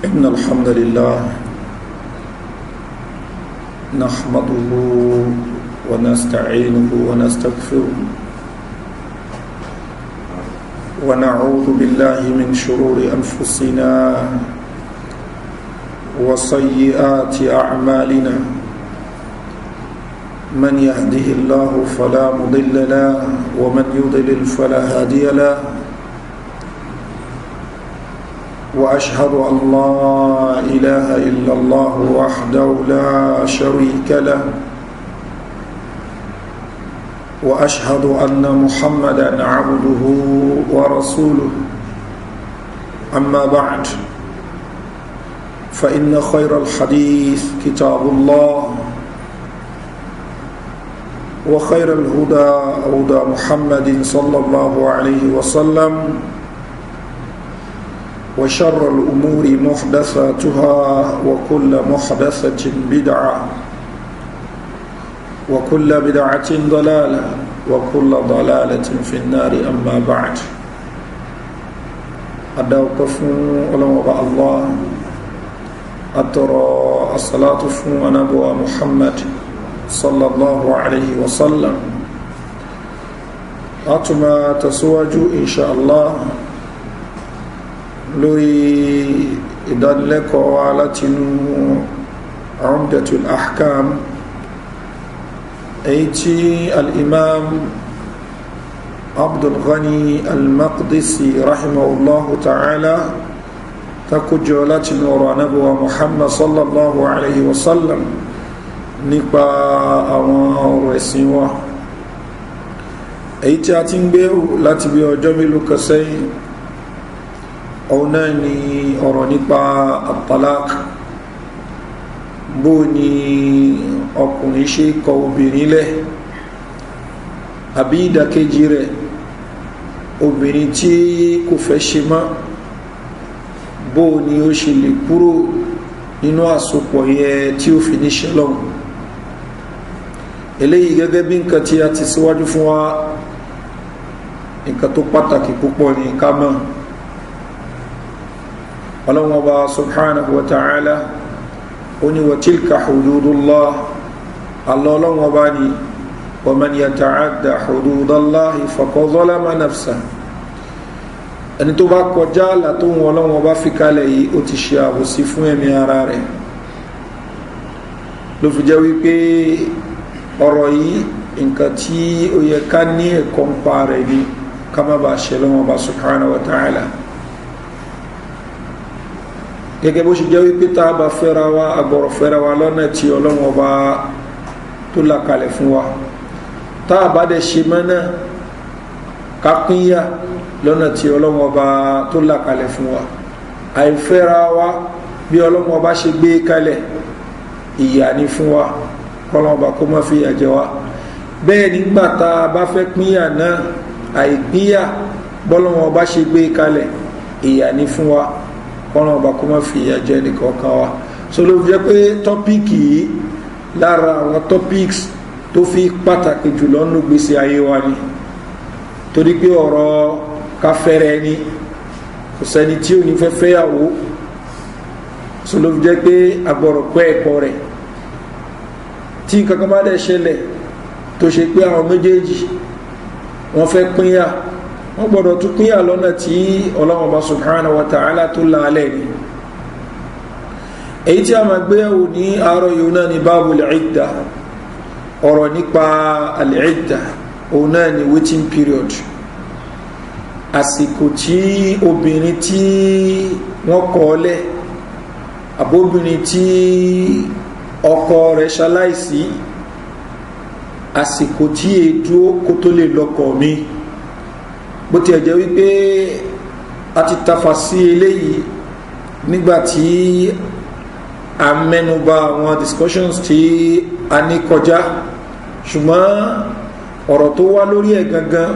إن الحمد لله نحمده ونستعينه ونستغفره ونعوذ بالله من شرور أنفسنا وسيئات أعمالنا من يهده الله فلا مضل له ومن يضلل فلا هادي له وأشهد أن لا إله إلا الله وحده لا شريك له وأشهد أن محمدا عبده ورسوله أما بعد فإن خير الحديث كتاب الله وخير الهدى هدى محمد صلى الله عليه وسلم وشر الأمور محدثاتها وكل محدثة بدعة وكل بدعة ضلالة وكل ضلالة في النار أما بعد أدوقف الله أترى الصلاة ونبوة محمد صلى الله عليه وسلم أتما تسواج إن شاء الله لوي إدانلك وعلاتن عمدة الأحكام أيتي الإمام عبد الغني المقدسي رحمه الله تعالى تكو جولات نور نبوة محمد صلى الله عليه وسلم nípa àwọn ọ̀rọ̀ ẹ̀sìn wa èyí tí a ti ń gbèrú láti bí ọjọ́ mélòó kan sẹ́yìn ọ̀hún náà ni ọ̀rọ̀ nípa at-talaq bó ni ọkùnrin ṣe kọ obìnrin lẹ̀ àbí ìdàkejì rẹ̀ obìnrin tí kò fẹ́ ṣe mọ́ bó ni ó ṣe lè kúrò nínú àsopọ̀ yẹn tí ó fi ní ṣẹlọ́hùn eléyìí gẹ́gẹ́ bí nǹkan tí a ti síwájú fún wa nǹkan tó pàtàkì púpọ̀ ní ká mọ̀ ọlọ́run ọba subhanahu wa ta'ala ó ní wa tilka hududullah Allah ọlọ́run ọba ni wa man yata'adda hududallahi faqad zalama nafsahu ẹni tó bá kọjá àlà tó wọn ọlọ́run ọba fi kalẹ̀ yìí ó ti ṣe àbòsí fún ẹ̀mí ara rẹ̀ ló fi jẹ́ wípé ọ̀rọ̀ yìí nǹkan tí ó yẹ ká ní ẹ̀kọ́ ń pa rẹ̀ ni ká má bàa ṣe lọ́wọ́ bá subhanahu wa ta'ala gẹ́gẹ́ bó ṣe jẹ́ wípé tá a bá fẹ́ra wa agbọ̀rọ̀ fẹ́ra wa lọ́nà tí ọlọ́run ọba tó là kalẹ̀ fún wa tá a bá dẹ̀ ṣe mọ́ náà ká pínyà lọ́nà tí ọlọ́run ọba tó là kalẹ̀ fún wa àìfẹ́ra wa bí ọlọ́run ọba ṣe gbé kalẹ̀ ìyà ni fún wa kọlọ́ọ̀bá kó má fi yà jẹ wá bẹ́ẹ̀ nígbà tá a bá fẹ́ pínyà náà àìpínyà bọ́lọ́wọ́n bá ṣe gbé kalẹ̀ ìyà ní fún wa kọlọ́ọ̀bá kó má fi yà jẹ nìkankan wa so ló fi jẹ́ pé tọ́píìkì yìí lára àwọn tọ́píìkì tó fi pàtàkì jùlọ nínú gbèsè ayé wa ni torí pé ọ̀rọ̀ káfẹ́rẹ́ ni kò sẹ́ni tí ò ní fẹ́ fẹ́yàwó so ló fi jẹ́ pé agbọ̀rọ̀ pẹ́ ẹ̀kọ́ rẹ̀ tí kankan bá dẹ̀ ṣẹlẹ̀ tó ṣe pé àwọn méjèèjì wọ́n fẹ́ pínyà wọ́n gbọ́dọ̀ tún pínyà lọ́nà tí Ọlọ́hun Ọba subhanahu wa ta'ala tó láàlẹ̀ ni èyí tí a máa gbé ẹ̀wò ní àárọ̀ yóò náà ni babul idda ọ̀rọ̀ nípa al-idda òun náà ni waiting period àsìkò tí obìnrin tí wọ́n kọ̀ lẹ̀ àbóbìnrin tí ọkọ rẹ̀ ṣaláìsí àsìkò tí èdúó kó tó lè lọ́kọ mi bó ti ẹ̀jẹ̀ wípé a ti tafa sí eléyìí nígbàtí a mẹ́nuba àwọn discussions tí a ní kọjá ṣùgbọ́n ọ̀rọ̀ tó wá lórí ẹ̀ gangan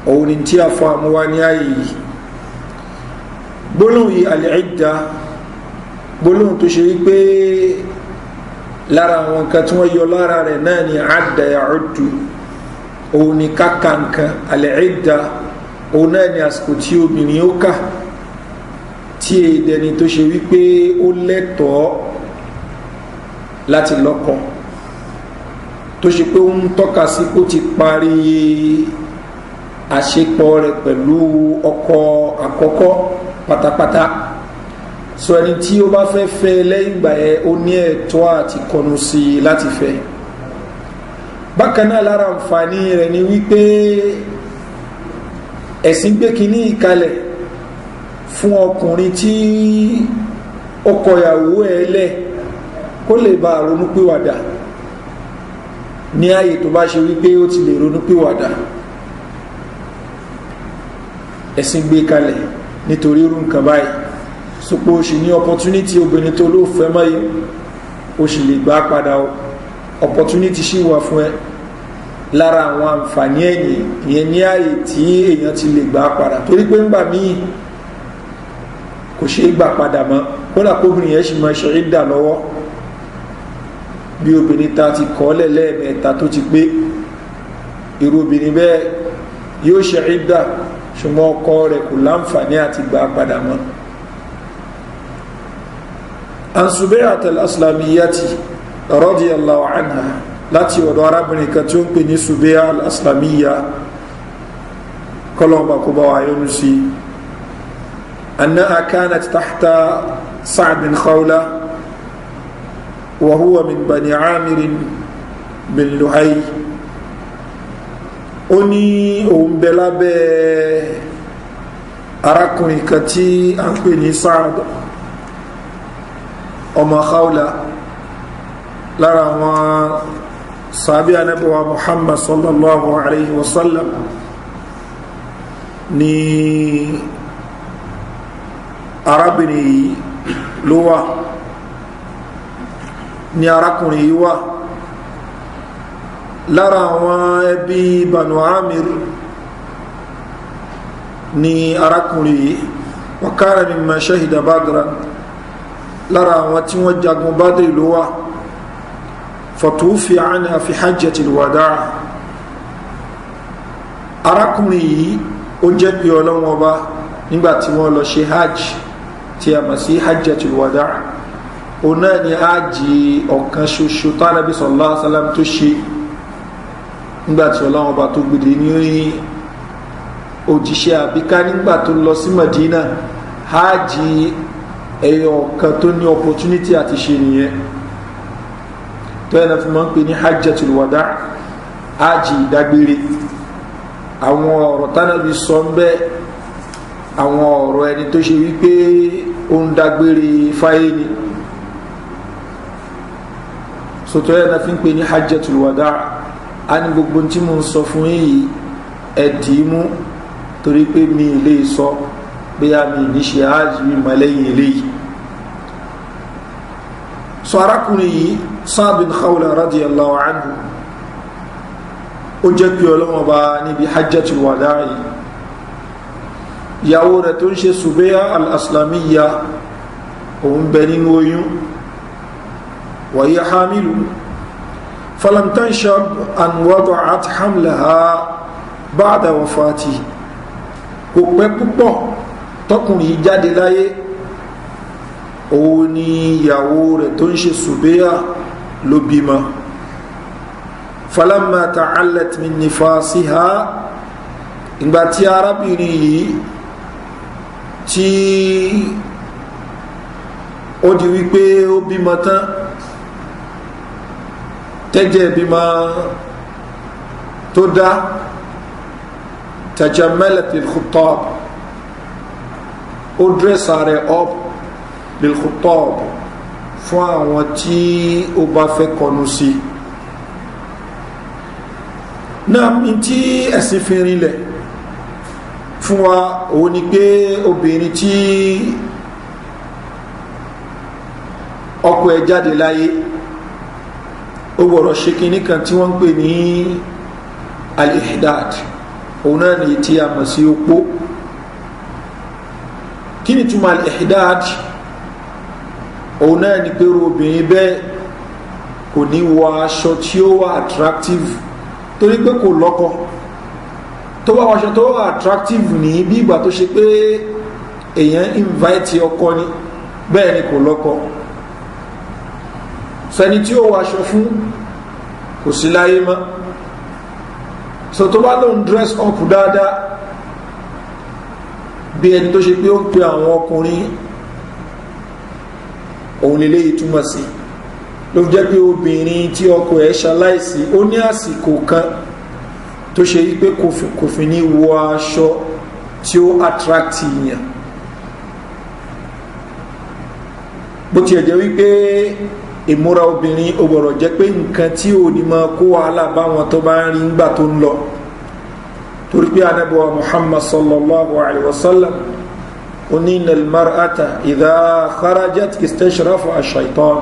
òun ni tí a fọ àmúwá ní ààyè yìí gbólóhùn yìí al-idda gbólóhùn tó ṣe wípé lára àwọn nǹkan tí wọ́n yọ lára rẹ̀ náà ni adda ya'uddu òun ni káka nǹkan al-idda òun náà ni àsìkò tí obìnrin ó kà tí tí èdèni tó ṣe wípé ó lẹ́tọ̀ọ́ láti lọ́kọ tó ṣe pé ó ń tọ́ka sí kó ti parí àṣepọ̀ rẹ̀ pẹ̀lú ọkọ àkọ́kọ́ pátápátá so ẹni tí ó bá fẹ́ fẹ́ lẹ́yìn ìgbà yẹn ó ní ẹ̀tọ́ àti kọnu sí i láti fẹ́ bákan náà lára àǹfààní rẹ̀ ni wípé ẹ̀sìn gbé kínní ìkalẹ̀ fún ọkùnrin tí ó kọyàwó ẹ̀ lẹ̀ kó lè bá ronúpìwàdà ní ààyè tó bá ṣe wípé ó ti lè ronúpìwàdà ẹ̀sìn gbé kalẹ̀ nítorí irú nǹkan báyìí sọpọ̀ ó sì ní opportunity obìnrin tó ló fẹ́ mọ́ yìí ó sì lè gbá padà opportunity sì wà fún ẹ lára àwọn àǹfààní ẹ̀yìn ìyẹn ní ààyè tí èèyàn ti lè gbá padà torí pé ńgbà míì kò ṣe é gbà padà mọ́ kódà kóbìnrin yẹn sì máa ṣe é dà lọ́wọ́ bí obìnrin ta ti kọ́ lẹ́ẹ̀mẹ́ta tó ti pé irú obìnrin bẹ́ẹ̀ yóò ṣe é dà ṣùgbọ́n ọkọ rẹ̀ kò láǹfààní àti gbà padà mọ́ ansubairat al-aslamiyati radiyallahu anha láti ọ̀dọ̀ arábìnrin kan tí ó ń pè ní subairat al-aslamiyya kọlọ̀mbà kó bá wà yọnu sí annaha kanat tahta sa'd bin khawla wa huwa min bani amir bin luhay ó ní òun bẹ lábẹ́ arákùnrin kan tí a ń pè ní Sa'd ọmọ Khawla lára àwọn sàbí anábọ̀wà Muhammad sallallahu alayhi wa sallam ní arábìnrin yìí ló wà ní arákùnrin yìí wà lára àwọn ẹbí Banu Amir ní arákùnrin yìí wa kana mimma shahida Badra lára àwọn tí wọ́n jagun Badri ló wà fatufi anha fi hajjatil wada' arákùnrin yìí ó jẹ́ pé Ọlọ́hun Ọba nígbàtí wọ́n lọ ṣe hajj tí a mọ̀ sí hajjatil wada' ó náà ni hajji ọ̀kan ṣoṣo tánàbí sallallahu alaihi wasallam tó ṣe nígbàtí Ọlọ́hun Ọba tó gbèdé ní òjíṣẹ́ àbíká nígbà tó lọ sí Madina hajji ẹyọ kan tó ní opportunity àti ṣe nìyẹn tó ẹ̀nà fi máa ń pè ní hajjatul wada' hajji ìdágbére àwọn ọ̀rọ̀ tánàbí sọ ń bẹ́ àwọn ọ̀rọ̀ ẹni tó ṣe wípé ó ń dágbére fáyé ni sọtọ́ ẹ̀nà fi ń pè ní hajjatul wada' a ní gbogbo tí mo ń sọ fún yìí ẹ̀dìímú torí pé mi lè sọ pé a mi ní ṣe hajji mi mọ́lẹ́yìn eléyìí sọ arákùnrin yìí Sa'd bin Khawla radiyallahu anhu ó jẹ́ pé Ọlọ́hun Ọba níbi hajjatul wada' yìí ìyàwó rẹ̀ tó ń ṣe Subai'a al-Aslamiyya òun bẹ nínú oyún wa hiya hamilu falam tanshab an wada'at hamlaha ba'da wafatihi kò pẹ́ púpọ̀ tọkùnrin jáde láyé òun ni ìyàwó rẹ̀ tó ń ṣe Subai'a ló bímọ falamma ta'allat min nifasiha ìgbà tí arábìnrin yìí tí ó di wípé ó bímọ tán tẹ́jẹ̀ bímọ tó dá tajammalat lil khutab ó dírẹ́sà rẹ̀ up lil khutab fún àwọn tí ó bá fẹ́ kọnu sí náà ní tí ẹ̀sìn fi rinlẹ̀ fún wa òun ni pé obìnrin tí ọkọ ẹ̀ jáde láyé ó gbọ́dọ̀ ṣe kinní kan tí wọ́n ń pè ní al-ihdad òun náà ni tí a mọ̀ sí opó kí ni túmọ̀ al-ihdad òun náà ni pé obìnrin bẹ́ẹ̀ kò ní wọ aṣọ tí ó wà attractive torí pé kò lọ́kọ tó wá aṣọ tó wà attractive ní bí ìgbà tó ṣe pé èèyàn invite ọkọ ni bẹ́ẹ̀ ni kò lọ́kọ sẹni tí ó wọ aṣọ fún kò sí láyé mọ́ so tó bá lóun dress up dáadáa bí ẹni tó ṣe pé ó ń pe àwọn ọkùnrin òun lè túmọ̀ sí ló fi jẹ́ pé obìnrin tí ọkọ ẹ̀ ṣaláìsí ó ní àsìkò kan tó ṣe wípé kò fi ní wọ aṣọ tí ó attract yàn bó tiẹ̀ jẹ́ wípé ìmúra obìnrin ó gbọ́dọ̀ jẹ́ pé nǹkan tí ò ní máa kó wàhálà báwọn tó bá ń rí ńgbà tó ń lọ torí pé anábọ̀wá muhammad sallallahu alaihi wasallam onínà mar'ata ìdá kharajat istashrafa ash-shaytan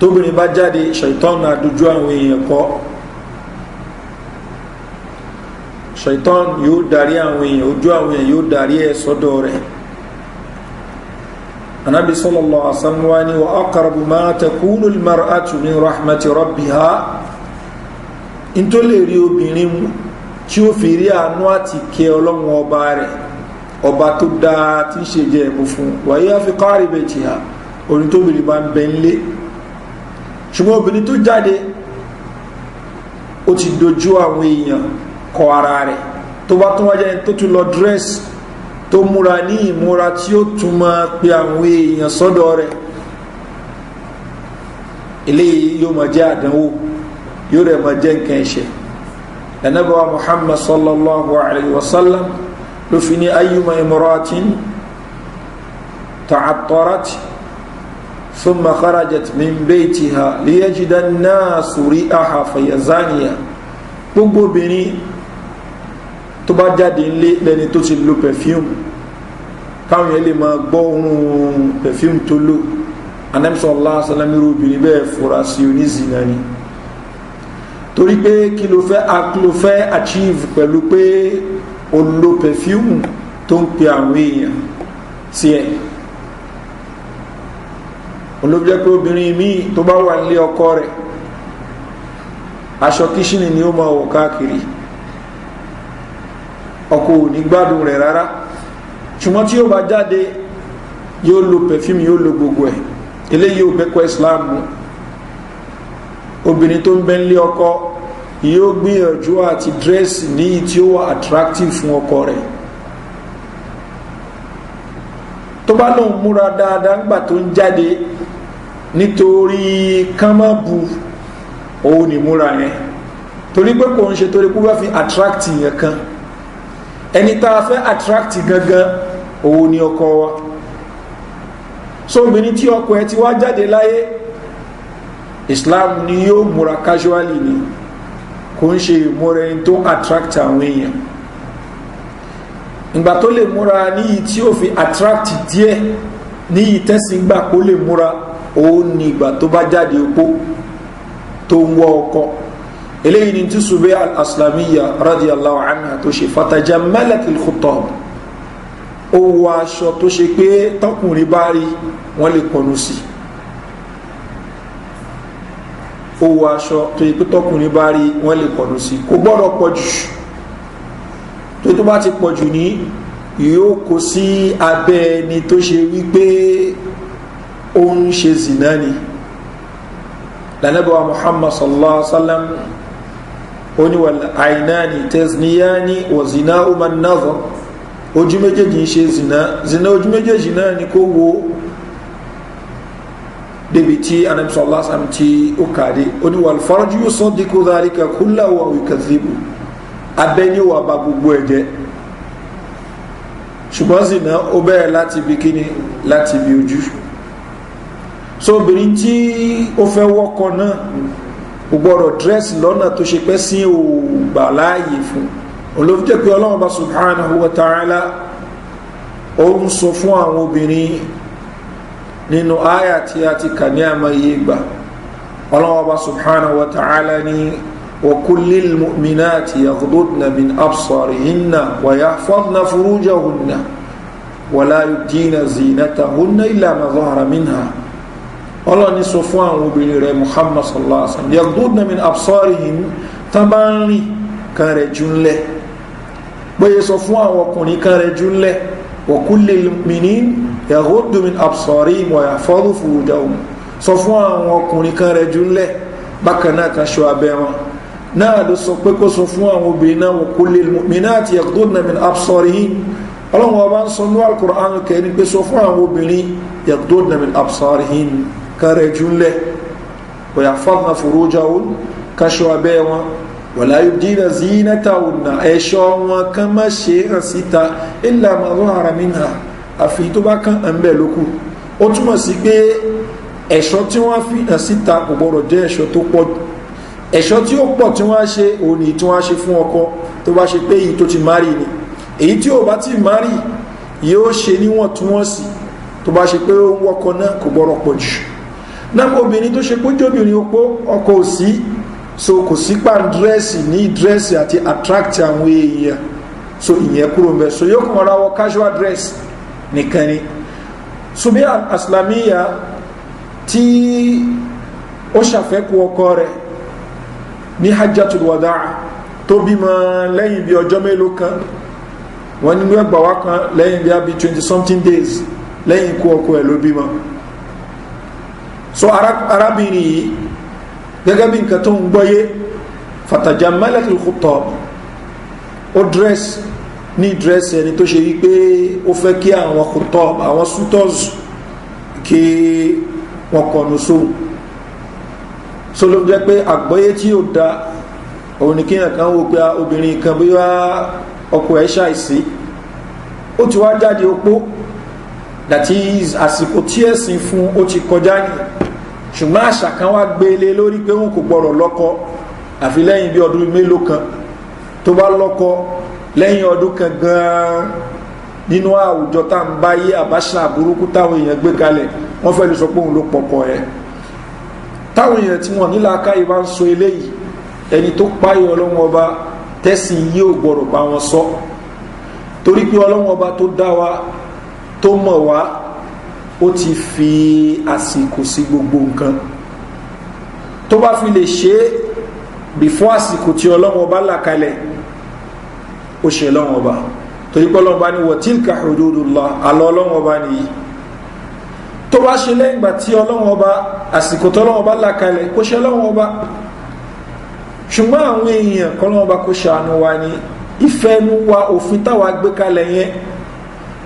tóbìnrin bá jáde shaitan náà dojú àwọn èèyàn kọ́ shaitan yóò darí àwọn èèyàn ojú àwọn èèyàn yóò darí ẹ̀ sọ́dọ̀ rẹ̀ anabi sallallahu alaihi wasallam wa ni wa aqrabu ma takunu al-mar'atu min rahmati rabbiha into lè rí obìnrin tí ó fi rí àánú àti kẹ́ Ọlọ́run ọba rẹ̀ ọba tó dáa tí ń ṣe jẹ ẹ̀bù fún wàyí fi qari baytiha orin tó bìnrin bá ń bẹ ńlé ṣùgbọ́n obìnrin tó jáde ó ti dojú àwọn èèyàn kọ ara rẹ̀ tó bá tún wájẹ́ tó tún lọ dress tó múra ní ìmúra tí ó tún máa pe àwọn èèyàn sọ́dọ̀ rẹ̀ eléyìí yóò máa jẹ́ àdánwò yóò rẹ̀ máa jẹ́ nǹkan ẹ̀ṣẹ̀ ẹ̀nàbọ̀wá muhammad sallallahu alayhi wa sallam ló fi ní ayyuma imratin ta'attarat thumma kharajat min baytiha liyajida an-nasu ri'aha fayazaniya gbogbo obìnrin tó bá jáde ńlé lẹ́ni tó ti lo perfume káwọn yẹn lè máa gbọ́ ohun perfume tó lò anamsọ allah salamiru obìnrin bẹ́ẹ̀ fura sí onízìnà ni torí pé kí ló fẹ́ achieve pẹ̀lú pé o lo perfume tó ń pe àwọn èèyàn sí ẹ̀ olóbìjẹ́ pé obìnrin míì tó bá wà nílé ọkọ rẹ̀ aṣọ kíṣìnì ni ó máa wọ̀ káàkiri ọkọ ò ní gbádùn rẹ̀ rárá ṣùgbọ́n tí ó bá jáde yóò lo perfume yóò lo gbogbo ẹ̀ eléyìí ò bẹ́kọ̀ islam mú obìnrin tó ń bẹ nílé ọkọ yóò gbìyànjú àti dírẹ́sì ní tí ó wà attractive fún ọkọ rẹ̀ tó bá lóun múra dáadáa nígbà tó ń jáde nítorí kánmọ́bù òun ni múra yẹn torí pé kò ń ṣe torí pé wọ́n fi attract yẹn kan ẹni tá a fẹ́ attract gangan òun ni ọkọ wa so obìnrin tí ọkọ ẹ ti wá jáde láyé islam ni yóò múra casually ni kò ń ṣe ìmúra ẹni tó attract àwọn èèyàn ìgbà tó lè múra níyì tí ó fi attract díẹ̀ níyì tẹ́sí gbà kó lè múra òun ni ìgbà tó bá jáde opó tó ń wọ ọkọ eléyìí ni tí Subay al-Aslamiyya radiyallahu anha tó ṣe fatajammalat al-khutab ó wọ aṣọ tó ṣe pé tọkùnrin bá rí wọ́n lè kọnu sí ó wọ aṣọ tó ṣe pé tọkùnrin bá rí wọ́n lè kọnu sí kò gbọ́dọ̀ pọ̀ jù tó bá ti pọ̀ jù ní yóò kó sí abẹ́ ẹni tó ṣe wípé ó ń ṣe zina ni lànàbíwá Muhammad sallallahu alaihi wasallam oníwàl àìnáni tẹ́sníyáni wà zina umar nazar ojú méjèèjì ń ṣe zina ojú méjèèjì náà ni kó wo débi tí Ànábì sallallahu alaihi wasallam tí ó kàdé oníwàl faraju yusaddiqu dhalika kullahu wa yukadhibu abẹ́ni wà bá gbogbo ẹ̀jẹ̀ ṣùgbọ́n zina ó bẹ̀rẹ̀ láti bí kíni láti bí ojú so obìnrin tí ó fẹ́ wọ́kọ náà ó gbọ́dọ̀ dírẹ́sì lọ́nà tó ṣe pẹ́ sí ògbà láàyè fún olóòfíjẹ́ pé Ọlọ́run bá subhanahu wa ta'ala ó ń sọ fún àwọn obìnrin nínú áyà tí a ti kà ní àmàyé gbà Ọlọ́run bá subhanahu wa ta'ala ní wa kullil mu'minati yaghdudna min absarihinna wa yahfazna furujahunna wa la yubdina zinatahunna illa ma zahara minha ọlọ́ni sọ fún àwọn obìnrin rẹ̀ Muhammad sallallahu alaihi wasallam yaghdudna min absarihin tán bá ń rìn kan rẹ̀ jù ńlẹ̀ bóyẹ sọ fún àwọn ọkùnrin kan rẹ̀ jù ńlẹ̀ wa kullil mu'minin yaghuddu min absarihim wa yahfazu furujahum sọ fún àwọn ọkùnrin kan rẹ̀ jùlẹ̀ bákan náà kan ṣọ́ abẹ́ wọn náà ló sọ pé kó sọ fún àwọn obìnrin náà wa kullil mu'minati yaghuddna min absarihim ọlọ́run ọba ń sọ ní al-Qur'an kẹ́ni pé sọ fún àwọn obìnrin yaghuddna min absarihim kan rẹ̀ jùlẹ̀ wa yahfazna furujahum kan ṣọ́ abẹ́ wọn wala yubdina zinatahunna ẹ̀ṣọ́ wọn kan má ṣe hàn síta illa ma zahara minha àfi tó bá kàn án bẹ́ẹ̀ lókù ó túmọ̀ sí pé ẹ̀ṣọ́ tí wọ́n fi hàn síta kò gbọ́dọ̀ jẹ́ ẹ̀ṣọ́ tó pọ̀ ẹ̀ṣọ́ tí ó pọ̀ tí wọ́n ṣe òní tí wọ́n ṣe fún ọkọ tó bá ṣe pé èyí tó ti márì ni èyí tí ò bá ti márì yóò ṣe níwọ̀ntúnwọ̀nsì tó bá ṣe pé ó ń wọ́kọ náà kò gbọ́dọ̀ pọ̀ jù náà obìnrin tó ṣe pé jóbìnrin opó ọkọ ò sí so kò sí pa dírẹ́sì ní dírẹ́sì àti attract àwọn èèyàn so ìyẹn kúrò ń bẹ so yóò kàn ra wọ casual dress nìkan ni so bí aslamiya tí ó ṣàfẹ́kù ọkọ rẹ̀ ní hajjatul wada'a tó bímọ lẹ́yìn bí ọjọ́ mélòó kan wọ́n nínú ẹgbà wá kan lẹ́yìn bí 20 something days lẹ́yìn ikú ọkọ ẹ̀ ló bímọ so arábìnrin yìí gẹ́gẹ́ bí nǹkan tó ń gbọ́yé fatajamalatul khutab ó dress ní dress ẹni tó ṣe wípé ó fẹ́ kí àwọn khutab àwọn suitors kí wọ́n kọnu sóhun so ló jẹ́ pé àgbọ́yé tí ó da òun ni kíyàn kan wò pé obìnrin kan bí wá ọkọ ẹ̀ ṣàìsí ó ti wá jáde opó that is àsìkò tí ẹ̀sìn fún ó ti kọjá ní ṣùgbọ́n àṣà kan wá gbélé lórí pé wọn kò gbọ́rọ̀ lọ́kọ àfi lẹ́yìn bí ọdún mélòó kan tó bá lọ́kọ lẹ́yìn ọdún kan gan-an nínú àwùjọ tá ń báyé àbáṣà burúkú táwọn èèyàn gbé kalẹ̀ wọ́n fẹ́ lè sọ pé òun ló pọ̀pọ̀ ẹ̀ táwọn èèyàn tí wọ́n nílá káyé bá ń sọ eléyìí ẹni tó páyọ ọlọ́wọ́n ọba tẹ́sìn yí ò gbọ́rọ̀ bá wọn sọ torí pé ọlọ́wọ́n ọba tó dá wa tó mọ̀ wá ó ti fi àsìkò sí gbogbo nǹkan tó bá fi lè ṣe before àsìkò tí ọlọ́wọ́n ọba là kalẹ̀ ó ṣe ọlọ́wọ́n ọba torí pé ọlọ́wọ́n ọba ní wa tilka hududullah àlọ́ ọlọ́wọ́n ọba nìyí tó bá ṣe lẹ́yìn ìgbà tí ọlọ́wọ́n ọba àsìkò tó ọlọ́wọ́n ọba là kalẹ̀ kó ṣe ọlọ́wọ́n ọba ṣùgbọ́n àwọn èèyàn kọ́lọ́wọ́n ọba kó ṣàánú wa ní ìfẹ́nu wa òfin táwa gbé kalẹ̀ yẹn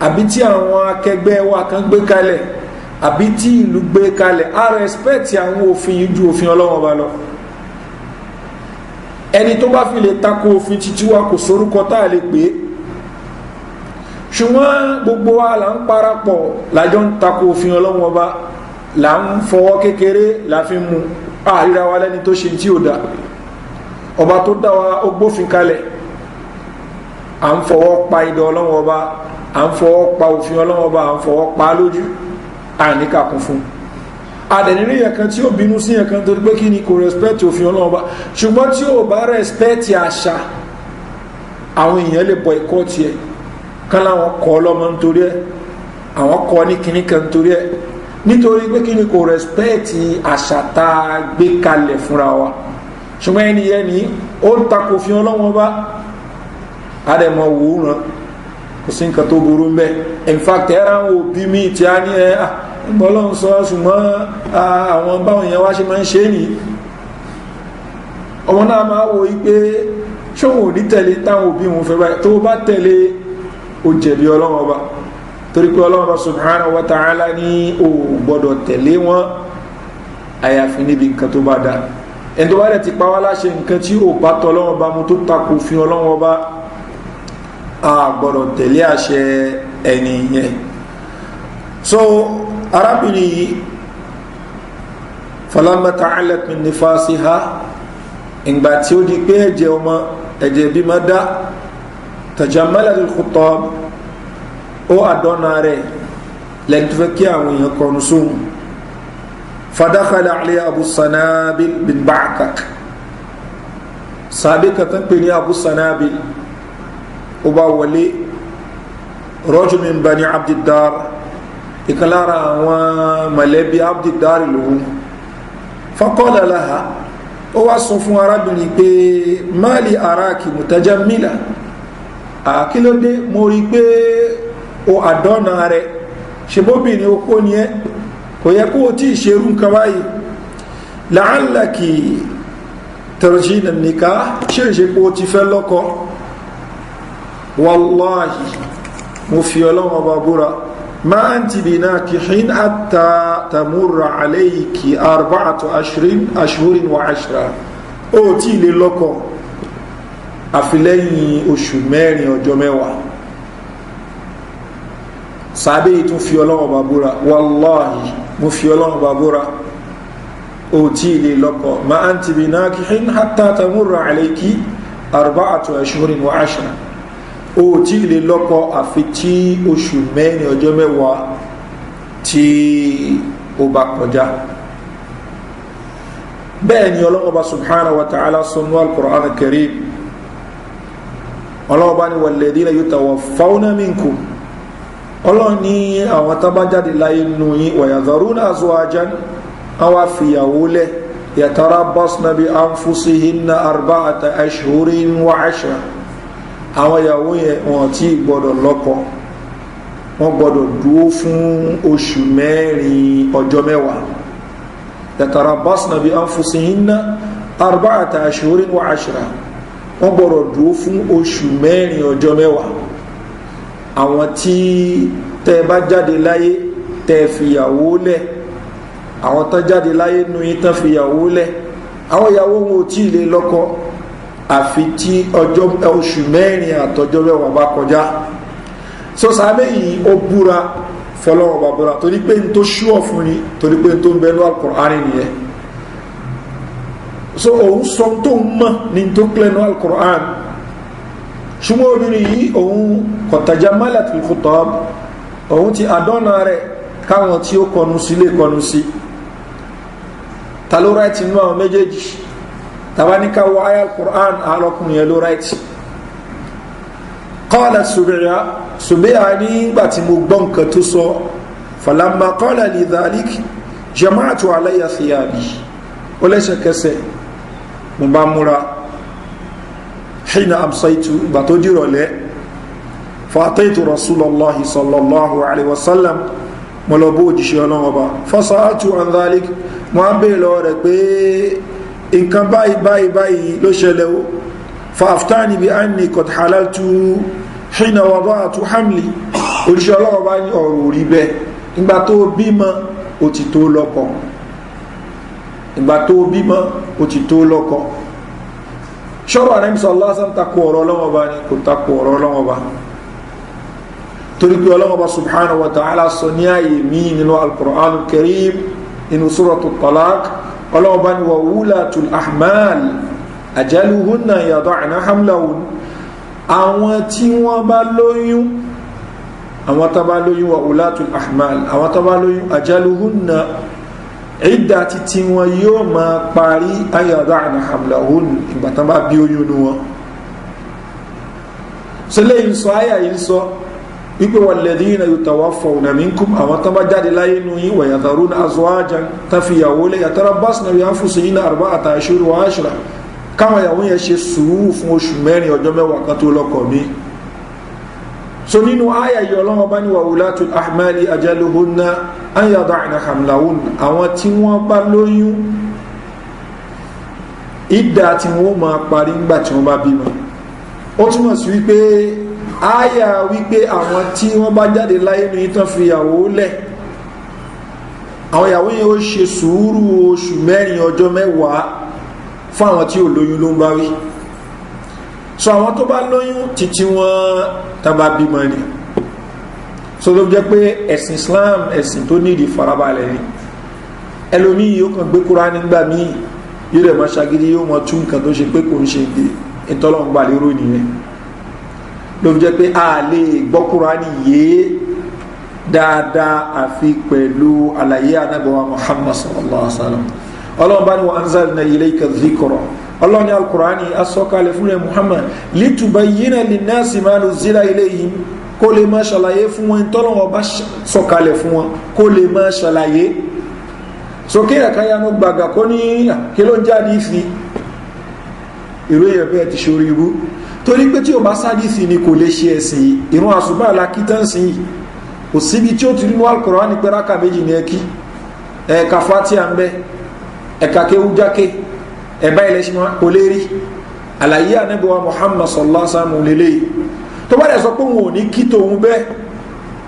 àbí tí àwọn akẹgbẹ́ wa kan gbé kalẹ̀ àbí tí ìlú gbé kalẹ̀ a respect àwọn òfin yìí ju òfin ọlọ́wọ́n ọba lọ ẹni tó bá fi lè tako òfin títí wa kò sórúkọ tá a lè pè é ṣùgbọ́n gbogbo wa là ń parapọ̀ lájọ́ ń tako òfin ọlọ́wọ́n ọba là ń fọwọ́ kékeré la fi mú àríra wa lẹ́ni tó ṣe tí ò dá ọba tó dá wa ó gbófin kalẹ̀ à ń fọwọ́ pa idọ̀ ọlọ́wọ́n ọba à ń fọwọ́ pa òfin ọlọ́wọ́n ọba à ń fọwọ́ pa lójú à ní kàkún fún àdẹ̀nìrí yẹn kan tí ó bínú sí yẹn kan torí pé kí ni kò respect òfin ọlọ́wọ́n ọba ṣùgbọ́n tí ó bá respect àṣà àwọn èèyàn lè boycott ẹ̀ kán láwọn kọ́ ọlọ́mọ nítorí ẹ̀ àwọn kọ́ ní kíní kan nítorí ẹ̀ nítorí pé kí ni kò respect àṣà tá a gbé kalẹ̀ fúnra wa ṣùgbọ́n ẹni yẹn ni ó ń takò òfin ọlọ́wọ́n ọba àdẹ̀mọ̀ wòóràn kò sí nǹkan tó burú ń bẹ́ in fact ẹ̀rọ àwọn òbí mi tí a ní ẹ̀ gbọ́lọ́n sọ ṣùgbọ́n àwọn báwọn èèyàn wá ṣe máa ń ṣe ní ọmọ náà máa wo wípé ṣóhun ò ní tẹ̀lé táwọn òbí wọn fẹ́ báyìí tó bá tẹ̀lé ó jẹ̀bi ọlọ́wọ́n ọba torí pé ọlọ́wọ́n ọba subhanahu wa ta'ala ní o gbọ́dọ̀ tẹ̀lé wọn àyàfi níbi nǹkan tó bá dá ẹni tó bá dẹ̀ ti pa wá láṣẹ nǹkan tí ò bá tọ́ ọlọ́wọ́n ọba mu tó takò fi ọlọ́wọ́n ọba a gbọ́dọ̀ tẹ̀lé àṣẹ ẹni yẹn so arábìnrin yìí falamma ta'allat min nifasiha ìgbà tí ó di pé ẹ̀jẹ̀ ọmọ ẹ̀jẹ̀ bí má dá tajamala lil khutab ó àdọ́nà rẹ̀ lẹ́yìn tó fẹ́ kí àwọn èèyàn kọnu sóhun fadakhala alayhi abu sanabil bin ba'kak sàbí kàtàn pè ní abu sanabil ó bá wọlé rajul min bani abdiddar ìkan lára àwọn mọ̀lẹ́bí abdiddar lòun faqala laha ó wá sọ fún arábìnrin pé mali araki mutajammila àkílódé mo rí pé o àdọ́nà rẹ̀ ṣe bóbìnrin opó ni ẹ́ kò yẹ kó o tí ìṣerú nǹkan báyìí la'allaki tarjina nikah ṣe ń ṣe pé o ti fẹ́ lọ́kọ wallahi mo fi ọlọ́wọ́ bá búra ma anti binakihin hatta tamurra alayki 4 ashhurin wa 10 o tí ilé lọ́kọ àfilẹ́yìn oṣù 4 ọjọ́ 10 sàbẹ̀ tún fi ọlọ́wọ́ bá búra wallahi mo fi ọlọ́wọ́ bá búra o tí ilé lọ́kọ ma anti binakihin hatta tamurra alayki 4 ashhurin wa 10 o tí ilé lọ́kọ àfi tí oṣù 4 ọjọ́ 10 tí ó bá kọjá bẹ́ẹ̀ ni Ọlọ́hun Ọba subhanahu wa ta'ala sọnú al-Qur'an al-Karim Ọlọ́hun Ọba ni walladhina yutawaffawna minkum Ọlọ́hun ní àwọn tábájáde láyé nù yí wa yadharuna azwajan àwọn fìyàwó lẹ̀ yatarabbasna bi anfusihinna 4 ashhurin wa 10 àwọn ìyàwó yẹn wọn tí gbọdọ̀ lọ́kọ wọ́n gbọdọ̀ dúó fún oṣù 4 ọjọ́ 10 yatarabbasna bi anfusihinna 4 ashhurin wa 10 wọ́n gbọdọ̀ dúó fún oṣù 4 ọjọ́ 10 àwọn tí tẹ́ bá jáde láyé tẹ́ fìyàwó lẹ̀ àwọn tán jáde láyé nù yí tán fìyàwó lẹ̀ àwọn ìyàwó wọn ò tí lè lọ́kọ àfi tí oṣù 4 àtọjọ́ 10 bá kọjá so sábẹ́ yìí ó búra fọlọ́wọ́ bá búra torí pé n tó ṣúọ̀ fún ni torí pé n tó ń bẹnu al-Qur'an nìyẹn so òun sọ tó ń mọ̀ ní tó kílẹ̀nu al-Qur'an ṣùgbọ́n obìnrin yìí òun kọ̀tàjá malatul khutab òun ti àdọ́nà rẹ̀ káwọn tí ó kọnu sí lè kọnu sí ta ló ráìtì nínú àwọn méjèèjì tabanika wọ ayé al-Qur'an alọ́kùnrin yẹn ló ráìtì qala Subayya nígbà tí mo gbọ́ nǹkan tó sọ falamma qala li dhalik jama'tu alayya thiyabi ó lẹ́sẹ̀kẹsẹ̀ mo bá múra hina amsaytu ìgbà tó dìrọ̀lẹ́ fa ataytu rasulallahi sallallahu alayhi wa sallam mo lọ bó òjíṣẹ́ ọlọ́wọ́ bá fasa'altu an dhalik mo á bèèrè lọ rẹ̀ pé nǹkan báyìí ló ṣẹlẹ̀ o fa aftani bi anni qad halaltu hina wada'tu hamli òjíṣẹ́ ọlọ́wọ́ bá ní ọ̀rọ̀ orí bẹ́ẹ̀ ìgbà tó bímọ ó ti tó lọ́kọ ṣọ́rọ̀ àrẹ́mísọ̀ lásán takò ọ̀rọ̀ ọlọ́wọ́ bá ní kò takò ọ̀rọ̀ ọlọ́wọ́ bá torí pé ọlọ́wọ́ bá subhanahu wa ta'ala sọ ní ààyè mí nínú al-Qur'an al-Karim nínú suratul Talaq ọlọ́wọ́ bá ní wa wulatul ahmal ajaluhunna yada'na hamlahun àwọn tí wọ́n bá lóyún wa wulatul ahmal àwọn tó bá lóyún ajaluhunna ìdá títí wọn yóò máa parí ayada'na hamlahun ìgbà tán bá bí oyún ní wọn sílẹ̀ yìí sọ ayà yìí sọ wípé walladhina yutawaffawna minkum àwọn tán bá jáde láyé nù yí wa yadharuna azwajan tán fi yàwó lẹ̀ yatarabbasna bi anfusihinna 4 ashhurin wa 10 káwọn yàwó yẹn ṣe sùúrù fún oṣù 4 ọjọ́ 10 kan tó lọ́kọ mi so nínú àyà yìí ọlọ́wọ́ bá ní wa ulatul ahmali ajaluhunna an yada'na hamlahun àwọn tí wọ́n bá lóyún ìdá tí wọ́n máa parí ńgbà tí wọ́n bá bímọ ó túmọ̀ sí wípé àyà wípé àwọn tí wọ́n bá jáde láyé ní tán fi yàwó lẹ̀ àwọn yàwó yẹn ó ṣe sùúrù oṣù 4 ọjọ́ 10 fún àwọn tí ò lóyún ló ń bá wí so àwọn tó bá lóyún títí wọn tàbá bímọ ni so ló jẹ́ pé ẹ̀sìn Islam ẹ̀sìn tó nídi farabalẹ̀ ni ẹlòmíì yóò kàn gbé kúrá nígbà míì yóò rẹ̀ máa ṣagídí yóò mọ̀ tún nǹkan tó ṣe pé kò ń ṣe ìtọ́lọ́ngbà lérò nìyẹn ló jẹ́ pé a lè gbọ́ kúrá ní yéé dáadáa àfi pẹ̀lú àlàyé anábọ̀wá Muhammad sallallahu alaihi wa sallam ọlọ́run bá ní wa anzalna ilayka dhikra ọlọ́run ní al-Qur'ani asọ́kalẹ̀ fún rẹ̀ Muhammad litubayyina linnasi ma nuzila ilayhim kó lè máa ṣàlàyé fún wọn tọ́lọ́wọ́ bá sọ̀kalẹ̀ fún wọn kó lè máa ṣàlàyé sókè àkáyánú gbàgà kó ní kí ló ń jáde fi ìró èèyàn bẹ́ẹ̀ ti ṣorí ibú torí pé tí o bá sádìsì ni kò lè ṣe ẹ̀sìn yìí ìrún àṣùbà alákítẹ́ǹsì yìí kò síbi tí ó ti nínú Al-Qur'ani pé rákà méjì ní ẹkí ẹ̀ka Fatiha ń bẹ ẹ̀ka kéwújáké ẹ̀bá ilẹ̀ ṣe kò lè rí àlàyé ànábì wa Muhammad sallallahu alaihi wasallam lélẹ́yìí tó bá dẹ̀ sọ pé òun ò ní kí tòun bẹ́ẹ̀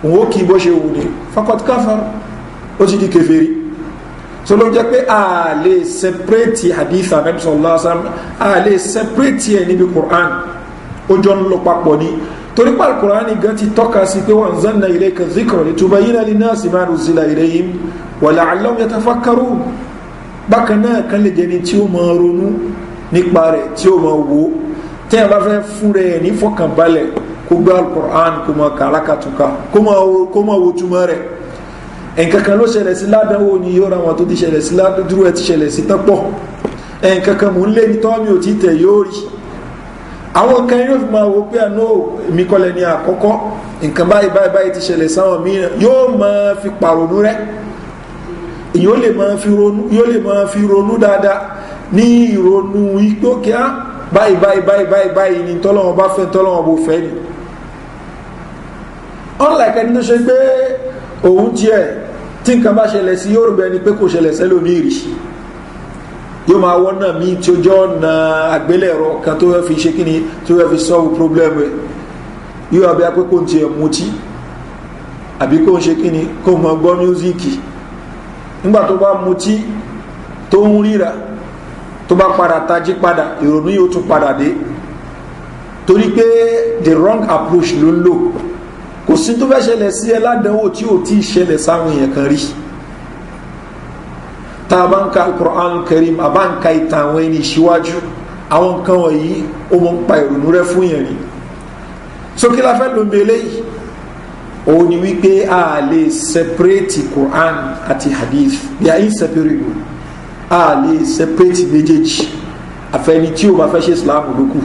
òun ó kí bó ṣe wù ní faqad kafara ó ti di kèfèrí so ló jẹ́ pé a lè separate hadith ànábì sallallahu alaihi wasallam a lè separate ẹ̀ níbi Qur'an ó jọ ń lọ papọ̀ ní torí pé Al-Qur'an gan ti tọ́ka sí pé wa anzalna ilayka dhikra litubayyina linnasi ma nuzila ilayhim wa la'allahum yatafakkarun bákan náà kan lè jẹni tí ó máa ronú nípa rẹ̀ tí ó máa wo tí a bá fẹ́ fún rẹ̀ ní fọkànbalẹ̀ kó gbá Al-Qur'an kó máa kà alákàtúnkà kó máa wo túmọ̀ rẹ̀ ẹnkankan ló ṣẹlẹ̀ sí ládánwò ní yóò ra wọn tó ti ṣẹlẹ̀ sí ládúró ẹ ti ṣẹlẹ̀ sí tọ́pọ̀ ẹnkankan mò ń lé ní tọ́mí ò tí tẹ̀ yóò rí àwọn kan yóò fi máa wo pé àná èmi kọlẹ̀ ní àkọ́kọ́ nǹkan báyìí ti ṣẹlẹ̀ sáwọn mìíràn yóò máa fi pàrònú rẹ̀ yóò lè máa fi ronú dáadáa ní ìrònú igbókè á báyìí ni tọ́lọ́wọ́n bá fẹ́ tọ́lọ́wọ́n bó fẹ́ ni unlike ẹni tó ṣe pé òun tiẹ̀ tí nǹkan bá ṣẹlẹ̀ sí yóò rúbẹ̀ ni pé kò ṣẹlẹ̀ sẹ́lòmí rí yóò máa wọ́n náà mí tí ó jọ na àgbélẹ̀rọ kan tó fẹ́ fi ṣe kíni tó fẹ́ fi solve problem rẹ̀ yóò àbí apẹ́ kò tiẹ̀ mutí àbí kò ń ṣe kíni kò mọ̀ gbọ́ míúsíkì nígbà tó bá mutí tó ń ríra tó bá padà tají padà ìrònú yóò tún padà dé torí pé the wrong approach ló ń lò kò sí tó fẹ́ ṣẹlẹ̀ sí ẹ ládánwò tí ò tí ṣẹlẹ̀ sáwọn èèyàn kan rí tá a bá ń ka Al-Qur'an Karim a bá ń ka ìtàn àwọn ẹni ìṣíwájú àwọn nǹkan wọ̀nyí ó mọ̀ ń pa ìrònú rẹ fún yẹn ni sókè la fẹ́ ló ń belé yìí òun ni wípé a lè separate Qur'an àti hadith they are inseparable a lè separate méjèèjì àfẹni tí o bá fẹ́ ṣe Islam lókù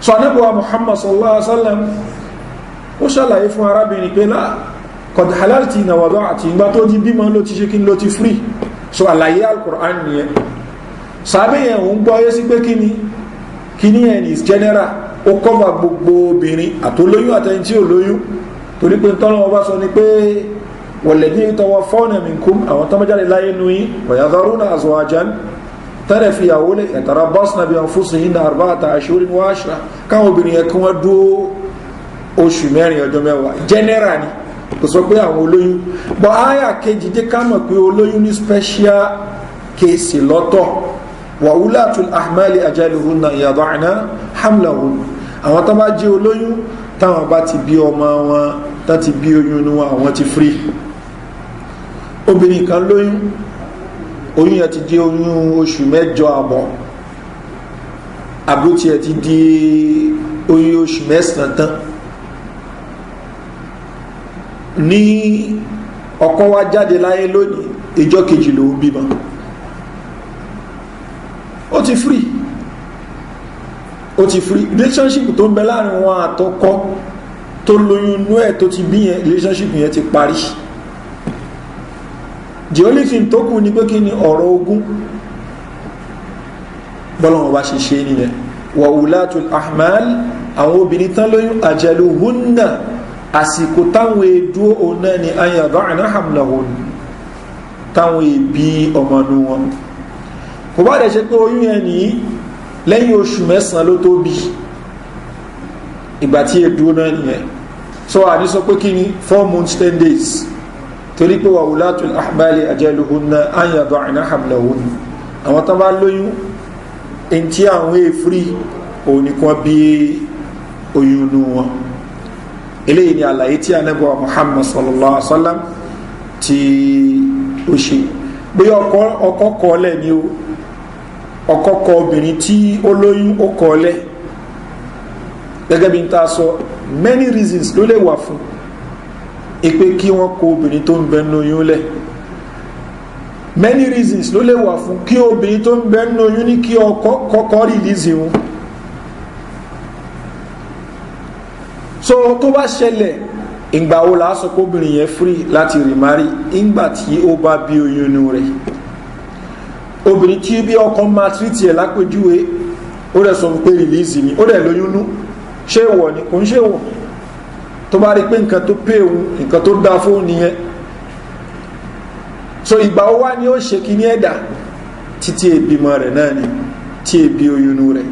so anabuwa Muhammad sallallahu alaihi wasallam ó ṣàlàyé fún arábìnrin pé láà qad halalti na wada'ati ìgbà tó di bímọ ló ti ṣe kí ló ti free so àlàyé Al-Qur'an nìyẹn sàbẹ̀ yẹn òun gbọ́ yé sí pé kíní yẹn is general ó cover gbogbo obìnrin àtolóyún àtẹni tí ò lóyún torí pé tọ́lọ́wọ́ bá sọ ni pé walladhina yatawaffawna minkum àwọn tọ́mọ́jáde láyé nù yín wa yadharuna azwajan tẹ́rẹ̀ fi ìyàwó lè yatarabbasna bi anfusihinna arba'ata ashhurin wa ashra káwọn obìnrin yẹn kí wọ́n dúó oṣù mẹ́rin ọjọ́ mẹ́wàá general ni kò sọ pé àwọn olóyún bọ́ áyà kejì dé ká mọ̀ pé olóyún ní special case lọ́tọ̀ wa ulatul ahmali ajaluhunna yada'na hamlahun àwọn tó bá jẹ́ olóyún táwọn bá ti bí ọmọ wọn tán ti bí oyún ní wọn àwọn ti free obìnrin kan lóyún oyún yẹn ti di oyún oṣù mẹ́jọ àbọ̀ àbútí ẹ̀ ti di oyún oṣù mẹ́sàn-án tán ní ọkọ wa jáde láyé lónìí ìjọ kejì ló ń bímọ ó ti free relationship tó ń bẹ láàrin wọn àtọkọ tó lóyún inú ẹ̀ tó ti bí yẹn relationship yẹn ti parí the only thing tó kù ní pé kí ni ọ̀rọ̀ ogún bọ́lọ̀wọ̀n bá ṣe ṣe nìyẹn wa ulatul ahmal àwọn obìnrin tán lóyún ajaluhunna àsìkò táwọn èdúó ọ̀nà ni an yada'na hamlahun táwọn èbí ọmọnú wọn kò bá dẹ̀ ṣe pé oyún yẹn ní lẹ́yìn oṣù mẹ́sàn-án ló tó bí ìgbà tí èdúó náà nìyẹn so àní sọ pé kí ni 4 months 10 days torí pé wa ulatul ahmali ajaluhunna an yada'na hamlahun àwọn tán bá lóyún in tí àwọn èfrí òun nìkan bí oyún inú wọn eléyìí ni àlàyé tí Ànábì wa Muhammad sallallahu alaihi wasallam tí ó ṣe bí ọkọ kọlẹ̀ ni ó ọkọ kọ obìnrin tí ó lóyún ó kọlẹ̀ gẹ́gẹ́ bí n ta sọ many reasons ló lè wà fún ipe kí wọ́n kọ obìnrin tó ń bẹ lóyún lẹ̀ many reasons ló lè wà fún kí obìnrin tó ń bẹ lóyún ní kí ọkọ kọ́kọ́ release wọn so tó bá ṣẹlẹ̀ ìgbà wo la sọ pé obìnrin yẹn free láti remarry ìgbà tí ó bá bí oyún inú rẹ̀ obìnrin tí bí ọkọ máa treat ẹ̀ lápèjúwe ó dẹ̀ sọ pé rìlíìsì ni ó dẹ̀ lóyún nú ṣé wọ̀ ni kò ń ṣe wọ̀ tó bá rí pé nǹkan tó pé òun nǹkan tó dá fóun nìyẹn so ìgbà ó wá ní ó ṣe kí ní ẹ̀dà títí ìbímọ rẹ̀ náà ni tí ebi oyún rẹ̀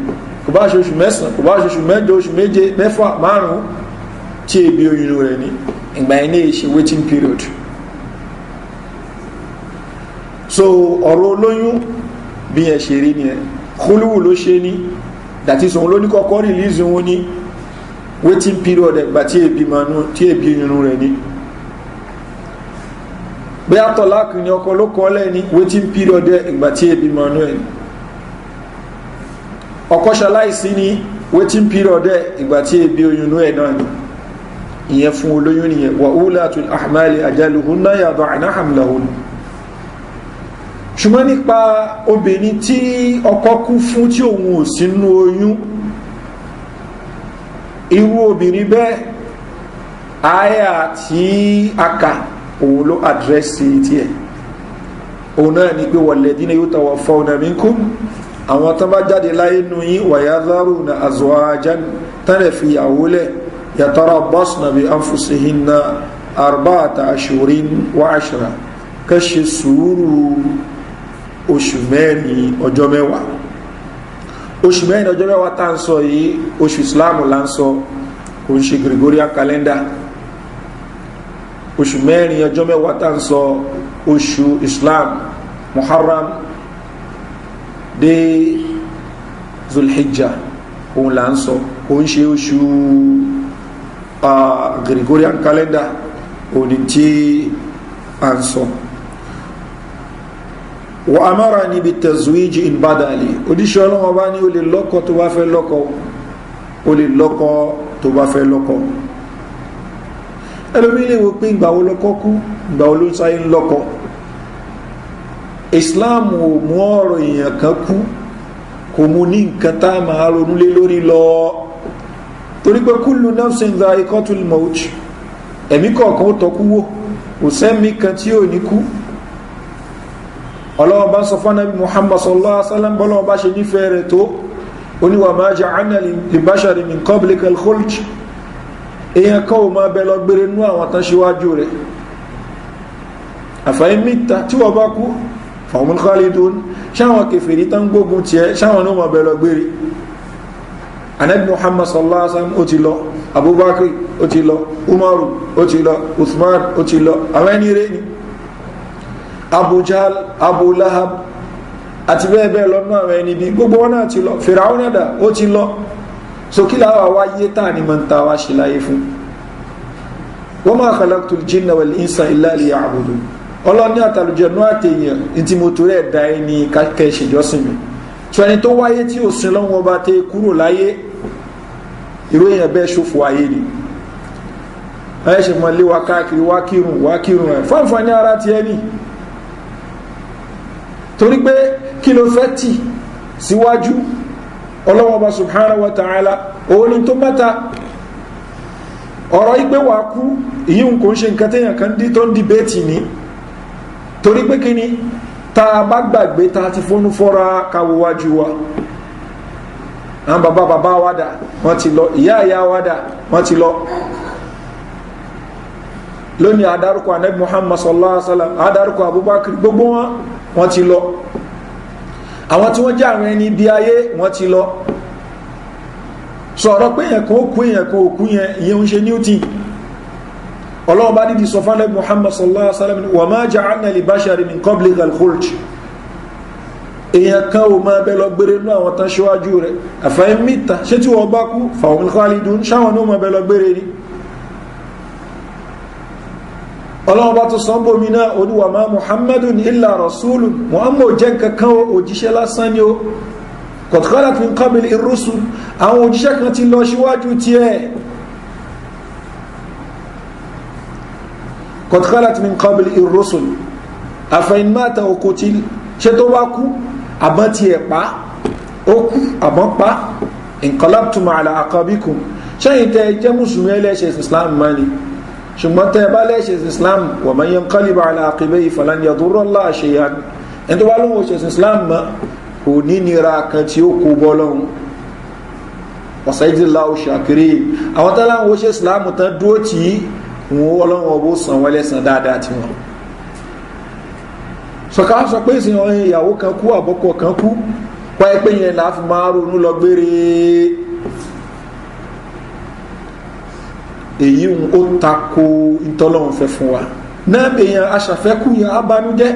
kò bá ṣe oṣù mẹ́sàn kò bá ṣe oṣù mẹ́jọ oṣù méje mẹ́fà márùn-ún tí ebi oyún rẹ̀ ni ìgbà yẹn ní ìṣe waiting period so ọ̀rọ̀ olóyún bí ẹ̀ ṣe rí ni ẹ̀ kúlúwù ló ṣe ní dàtí sọ̀rọ̀ ló ní kọ́kọ́ rìlíìsì wọn ní waiting period ẹ̀gbà tí ebi oyún rẹ̀ ni bí àtọ̀láàkì ni ọkọ̀ ló kọ́ lẹ́ ní waiting period ẹ̀gbà tí ebi mọ̀nú ẹ̀ ọkọ̀ ṣaláìsí ní waiting period ìgbà tí ebi oyún ẹ̀ náà ni ìyẹn fún olóyún nìyẹn wà ulatul ahmali ajaluhunna yad'ana hamlahun ṣùgbọ́n nípa obìnrin tí ọkọ̀ kú fún tí òun ò sínú oyún irú obìnrin bẹ́ẹ̀ àyà tí a kà òun ló àdírẹ́sì tí ẹ̀ òun náà ni pé walladhina yutawaffawna minkum àwọn tán bá jáde láyé nù yí wayadharuna azwajan tánẹ̀ fi ìyàwó lẹ̀ yatarabbasna bi anfusihinna arba'ata ashhurin wa 'ashra ká ṣe sùúrù oṣù mẹ́rin ọjọ́ mẹ́wàá oṣù mẹ́rin ọjọ́ mẹ́wàá tá ń sọ yìí oṣù islam là ń sọ kò ń ṣe gregorian calendar oṣù mẹ́rin ọjọ́ mẹ́wàá tá ń sọ oṣù islam muharram dé zulhijjah òun là ń sọ kò ń ṣe oṣù gregorian calendar òní tí a ń sọ wa amara ni bi tazwiji in badali odíṣẹ́ ọlọ́wọ́ bá ní o lè lọ́kọ tó bá fẹ́ lọ́kọ o lè lọ́kọ tó bá fẹ́ lọ́kọ ẹlòmí lè wo pé ìgbàwo lọ́kọ kú ìgbàwo ló sáyé ń lọ́kọ islam ò mú ọ̀rọ̀ èèyàn kan kú kò mú ní nǹkan tá a máa ronú lé lórí lọ torí pé kullu nafsin dha'iqatul maut ẹ̀mí kọ̀ọ̀kan ó tọ́kú wò kò sẹ́mi kan tí ò ní kú ọlọ́wọ́ bá ń sọ fún Ànábì Muhammad sallallahu alaihi wasallam bọ́lọ́wọ́ bá ṣe nífẹ̀ẹ́ rẹ̀ tó oníwà ma ja'alna li basharin min qablika al-khuld èèyàn kan ò máa bẹ lọ gbére nú àwọn tán ṣíwájú rẹ̀ àfàyín mítà tí wọ́n bá kú fahumul khalidun ṣáwọn kèfèrí tán gbógun tiẹ̀ ṣáwọn ní máa bẹ lọ gbére Ànábì Muhammad sallallahu alaihi wasallam ó ti lọ Abubakar ó ti lọ Umaru ó ti lọ Uthman ó ti lọ àwọn ẹni rẹ̀ ni Abu Jahl Abu Lahab àti bẹ́ẹ̀ bẹ́ẹ̀ lọ náà rẹ̀ níbi gbogbo wọn náà ti lọ Fìràúnàdà ó ti lọ sókílà wà yé tàà ní mọ́ ta wá ṣe láyé fún wa ma khalaqtul jinna wal insa illa liya'budun ọlọ́ní àtàlùjẹ̀nú àtẹ̀yàn tí mo torí ẹ̀dá ẹni kàkẹ́ ìṣèjọ́sìn mi tí ẹni tó wáyé tí ò sin lọ́wọ́ bá tẹ kúrò láyé irú èèyàn bẹ́ẹ̀ ṣòfò ayé ni ẹ̀ ṣe mọ́ lé wa káàkiri wákìrùn ẹ̀ fáǹfààní ara ti ẹni torí pé kí ló fẹ́ tì síwájú ọlọ́wọ́ bá subhanahu wa ta'ala òun ni tó mẹ́ta ọ̀rọ̀ ipé wà kú ìyíhun kò ń ṣe nǹkan tẹ́yàn kan dí tó ń dìbẹ́tì ní torí pé kí ni ta bá gbàgbé ta ti fónú fọ́ra kawọ́wájú wa àwọn bàbá wádà wọ́n ti lọ ìyá wádà wọ́n ti lọ lónìí adárúkọ Ànábì Muhammad sallallahu alaihi wasallam adárúkọ Abubakar gbogbo wọn ti lọ àwọn tí wọ́n jẹ́ àwọn ẹni bí ayé wọ́n ti lọ sọ̀rọ̀ pé èyàn kan ó kú èyàn kan ó kú yẹn ìyẹn ń ṣe newton ọlọ́wọ́ bá dídí sọ fún Ànábì Muhammad sallallahu alaihi wasallam wa ma ja'alna li basharin min qablika al-khuld èyàn kan ò máa bẹ lọ gbére ní àwọn tán ṣíwájú rẹ̀ àfẹ́ mítà ṣé tí wọ́n bá kú fahumul khalidun ṣáwọn ní ó máa bẹ lọ gbére ni ọlọ́wọ́ bá tó sọ́nbò mi náà oníwà máa muhammadun illa rasulun muhammad jẹ́ kankan òjíṣẹ́ lásán ni ó qad khalat min qabli ir-rusul àwọn òjíṣẹ́ kan ti lọ síwájú tí ẹ̀ qad khalat min qabli ir-rusul afa in mata aw qutil ṣe tó wá kú àbọ́n ti ẹ̀ pa ó kú àbọ́n pa inqalabtum ala aqabikum ṣẹ́yìn tẹ́ jẹ́ mùsùlùmí ẹlẹ́ṣẹ̀ islam mani ṣùgbọ́n tẹ́ bá lẹ́ṣẹ̀ islam wa man yanqalib ala aqibayhi falan yadurra Allaha shay'an ẹni tó bá lóun òṣèṣin islam mọ́ kò ní nira kan tí ó kó bọ́ lọ́hun wasayidillahu shakirin àwọn tẹ́lá wọn ṣe islam tán dúró tí wọn ọlọ́run ọbọ̀ san wọ́n lẹ́san dáadáa tí wọn sọ̀ká sọ pé ìsìn ọ̀rìn ìyàwó kan kú àbọ́kọ̀ kan kú wáyé pé yẹn láàfi máa ronú lọ gbére èyí ó tako ìtọ́lọ́run fẹ́ fún wa náà èèyàn aṣàfẹ́kù yà abánújẹ́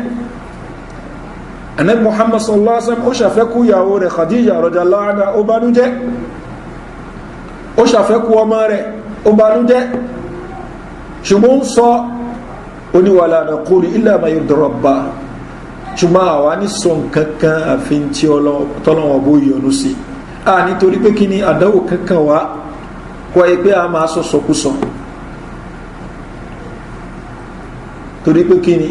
anabi muhammad sallallahu alaihi wasallam ó ṣàfẹ́kù ìyàwó rẹ̀ khadija radiyallahu anha ó bánújẹ́ ó ṣàfẹ́kù ọmọ rẹ̀ ó bánújẹ́ ṣùgbọ́n ń sọ oníwàlá naqulu illa ma yurdi rabbah ṣùgbọ́n àwa ní sọ nǹkankan àfin tí tọ́lọ́wọ́ bó yọnu sí a nítorí pé kí ni àdánwò kankan wá kọ́ ẹ pé a máa sọ sọkúsọ torí pé kí ni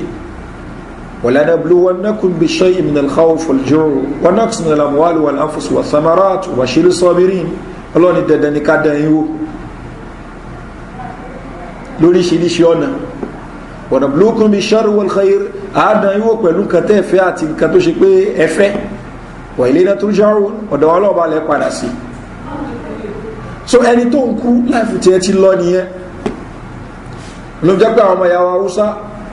ولنبلونكم بشيء من الخوف والجوع ونقص من الأموال والأنفس والثمرات وبشر الصابرين الله ni dandan ni ká dán yín wò lóríṣiríṣi ọ̀nà ونبلوكم بالشر والخير àádán yín wò pẹ̀lú nǹkan tẹ́ fẹ́ àti nǹkan tó ṣe pé ẹ fẹ́ وإلينا ترجعون ọ̀dọ̀ wa lọ́ọ̀bá lẹ́ padà sí so ẹni tó ń kú láìfù tí ẹ ti lọ nìyẹn ló jẹ́ pé àwọn ọmọ ìyàwó haúsá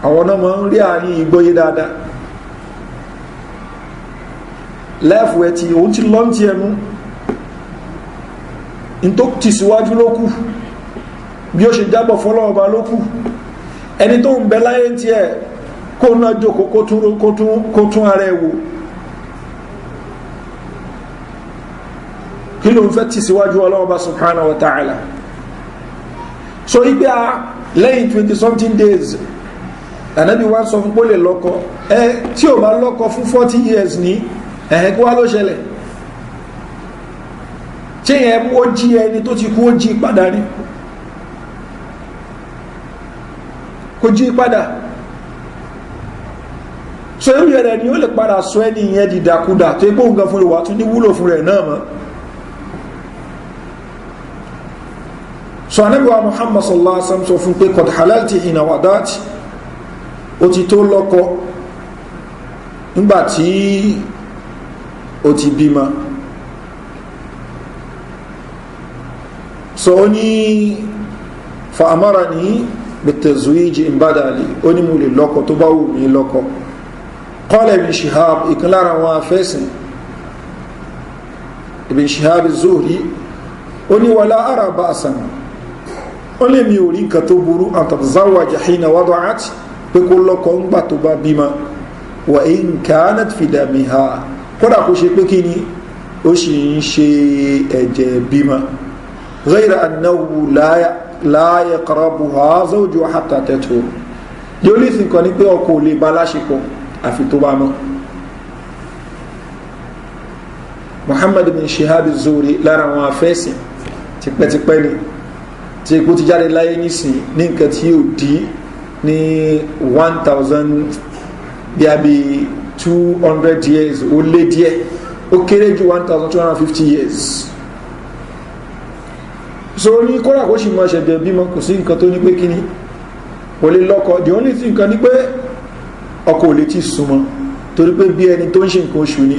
àwọn náà máa ń rí àárín ìgbóyé dáadáa lẹ́fù ẹ̀ tí òun ti lọ́n ti ẹnu in tó ti síwájú ló kù bí ó ṣe jábọ̀ fọ́lọ́ọ̀bá ló kù ẹni tó ń bẹ láyé tí ẹ kó náà jókòó kó tún ara ẹ̀ wò kí ló ń fẹ́ ti síwájú ọlọ́ọ̀bá subhanahu wa ta'ala so igbe a lẹ́yìn 20 something days ànábì wá sọ fún pé ó lè lọ́kọ tí ò bá lọ́kọ fún 40 years ní kí wá ló ṣẹlẹ̀ tí yẹn ó jí ẹni tó ti kú ó jí padà ní kó jí padà so irú rẹ̀ ni ó lè padà sọ ẹni yẹn dìdàkudà tó ipò nǹkan fún ìwà tún ní wúlò fún rẹ̀ náà mọ́ so ànábì wa Muhammad sallallahu alaihi wasallam sọ fún pé qad halalti hina wadati ó ti tó lọ́kọ nígbàtí ó ti bímọ so ó ní fa'amara ní bitazwiji ìbádàlì ó ní mú lè lọ́kọ tó bá wù mí lọ́kọ qala ibn Shihab ìkan lára wọn afẹ́sìn ibn Shihab az-Zuhri ó ní wala ara ba'san ó lè mi ò rí nǹkan tó burú an tatazawwaja hina wada'at pé kó lọ́kọ ń gbà tó bá bímọ wà in kanat fi damiha kódà kó ṣe pé kí ni ó sì ń ṣe ẹ̀jẹ̀ bímọ ghayra annahu la yaqrabuha zawjuha hatta tathur yóò lè sìn kan ní pé ọkọ ò lè bá láṣepọ̀ àfi tó bá mọ́ Muhammad bin Shihab az-Zuhri lára àwọn afẹ́sìn tipẹ́tipẹ́ ni tí ikú ti jáde láyé nísìn ní nǹkan tí yóò dí ní 1000 bí a bí 200 years ó lé díẹ̀ ó kéré ju 1250 years so ní kọ́lá kó sì máa ṣẹ̀dẹ̀ bímọ kò sí nǹkan tó ní pé kíní kò lè lọ́kọ the only thing nǹkan ní pé ọkọ ò lè ti súnmọ́ torí pé bí ẹni tó ń ṣe nǹkan oṣù ni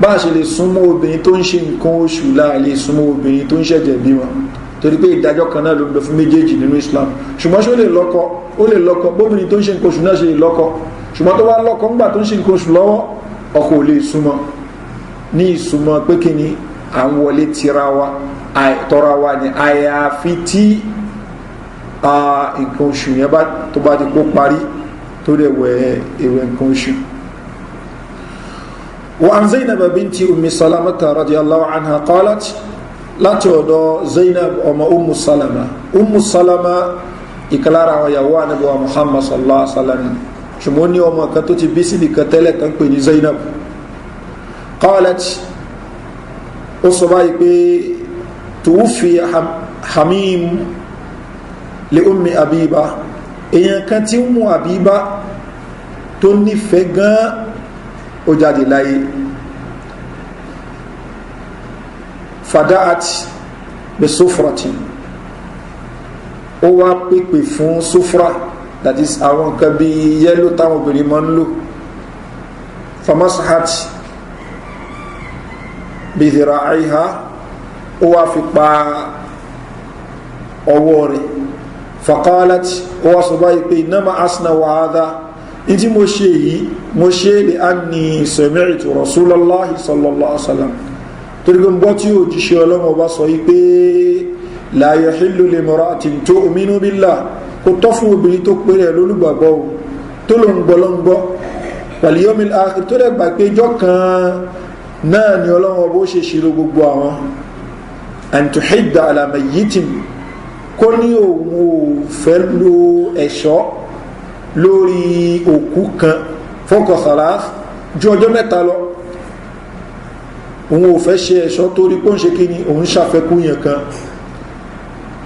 bá a ṣe lè súnmọ́ obìnrin tó ń ṣe nǹkan oṣù láà lè súnmọ́ obìnrin tó ń ṣẹ̀dẹ̀ bímọ torí pé ìdájọ́ kan náà ló ń bẹ fún méjèèjì nínú Islam ṣùgbọ́n ṣé ó lè lọ́kọ bóbìnrin tó ń ṣe nǹkan oṣù náà ṣe lè lọ́kọ ṣùgbọ́n tó bá lọ́kọ ńgbà tó ń ṣe nǹkan oṣù lọ́wọ́ ọkọ ò lè súnmọ́ ní ìsúnmọ́ pé kí ni à ń wọlé tọra wa ni àyàfi tí nǹkan oṣù yẹn tó bá ti kó parí tó rẹ̀ wẹ̀ ẹ̀wẹ̀ nǹkan oṣù. وعن زينب بنت أم سلمة رضي الله عنها قالت láti ọ̀dọ̀ Zainab ọmọ Ummu Salama ìkàlára àwọn ìyàwó ànábì Muhammad sallallahu alaihi wasallam ṣùgbọ́n ní ọmọ kan tó ti bí síbi kan tẹ́lẹ̀ kan pè ní Zainab qalat ó sọ báyìí pé tuwfi Hamim li Ummi Abiba èèyàn kan tí ń mú Abiba tó nífẹ̀ẹ́ gan ó jáde láyé fadaat bẹ sufrati ó wá pèpè fún sufra that is àwọn nǹkan bí yẹ́lò táwọn obìnrin máa ń lò famasahat bidhira'iha ó wá fi pa ọwọ́ rẹ̀ faqalat ó wá sọ báyìí pé innama asna wa hadha ní tí mo ṣe yìí mo ṣe li anni sami'tu rasulallahi sallallahu alaihi wasallam torí pé gbọ́ tí òjíṣẹ́ ọlọ́run ọba sọ yìí pé la yahillu limra'atin tu'minu billah kò tọ́ fún obìnrin tó péré lólùgbàgbọ́ tó ló ń gbọ́ ló ń gbọ́ wal yawmil akhir tó dẹ̀ gbà pé ijọ́ kan náà ni ọlọ́run ọba ó ṣe ṣírò gbogbo àwọn an tuhidda ala mayyitin kó ní òun ò fẹ́ lo ẹ̀ṣọ́ lórí òkú kan fọ́kọ̀ sàlás ju ọjọ́ mẹ́ta lọ òun ò fẹ́ ṣe ẹ̀ṣọ́ torí pé ó ń ṣe kí ni òun ṣàfẹ́kú yẹn kan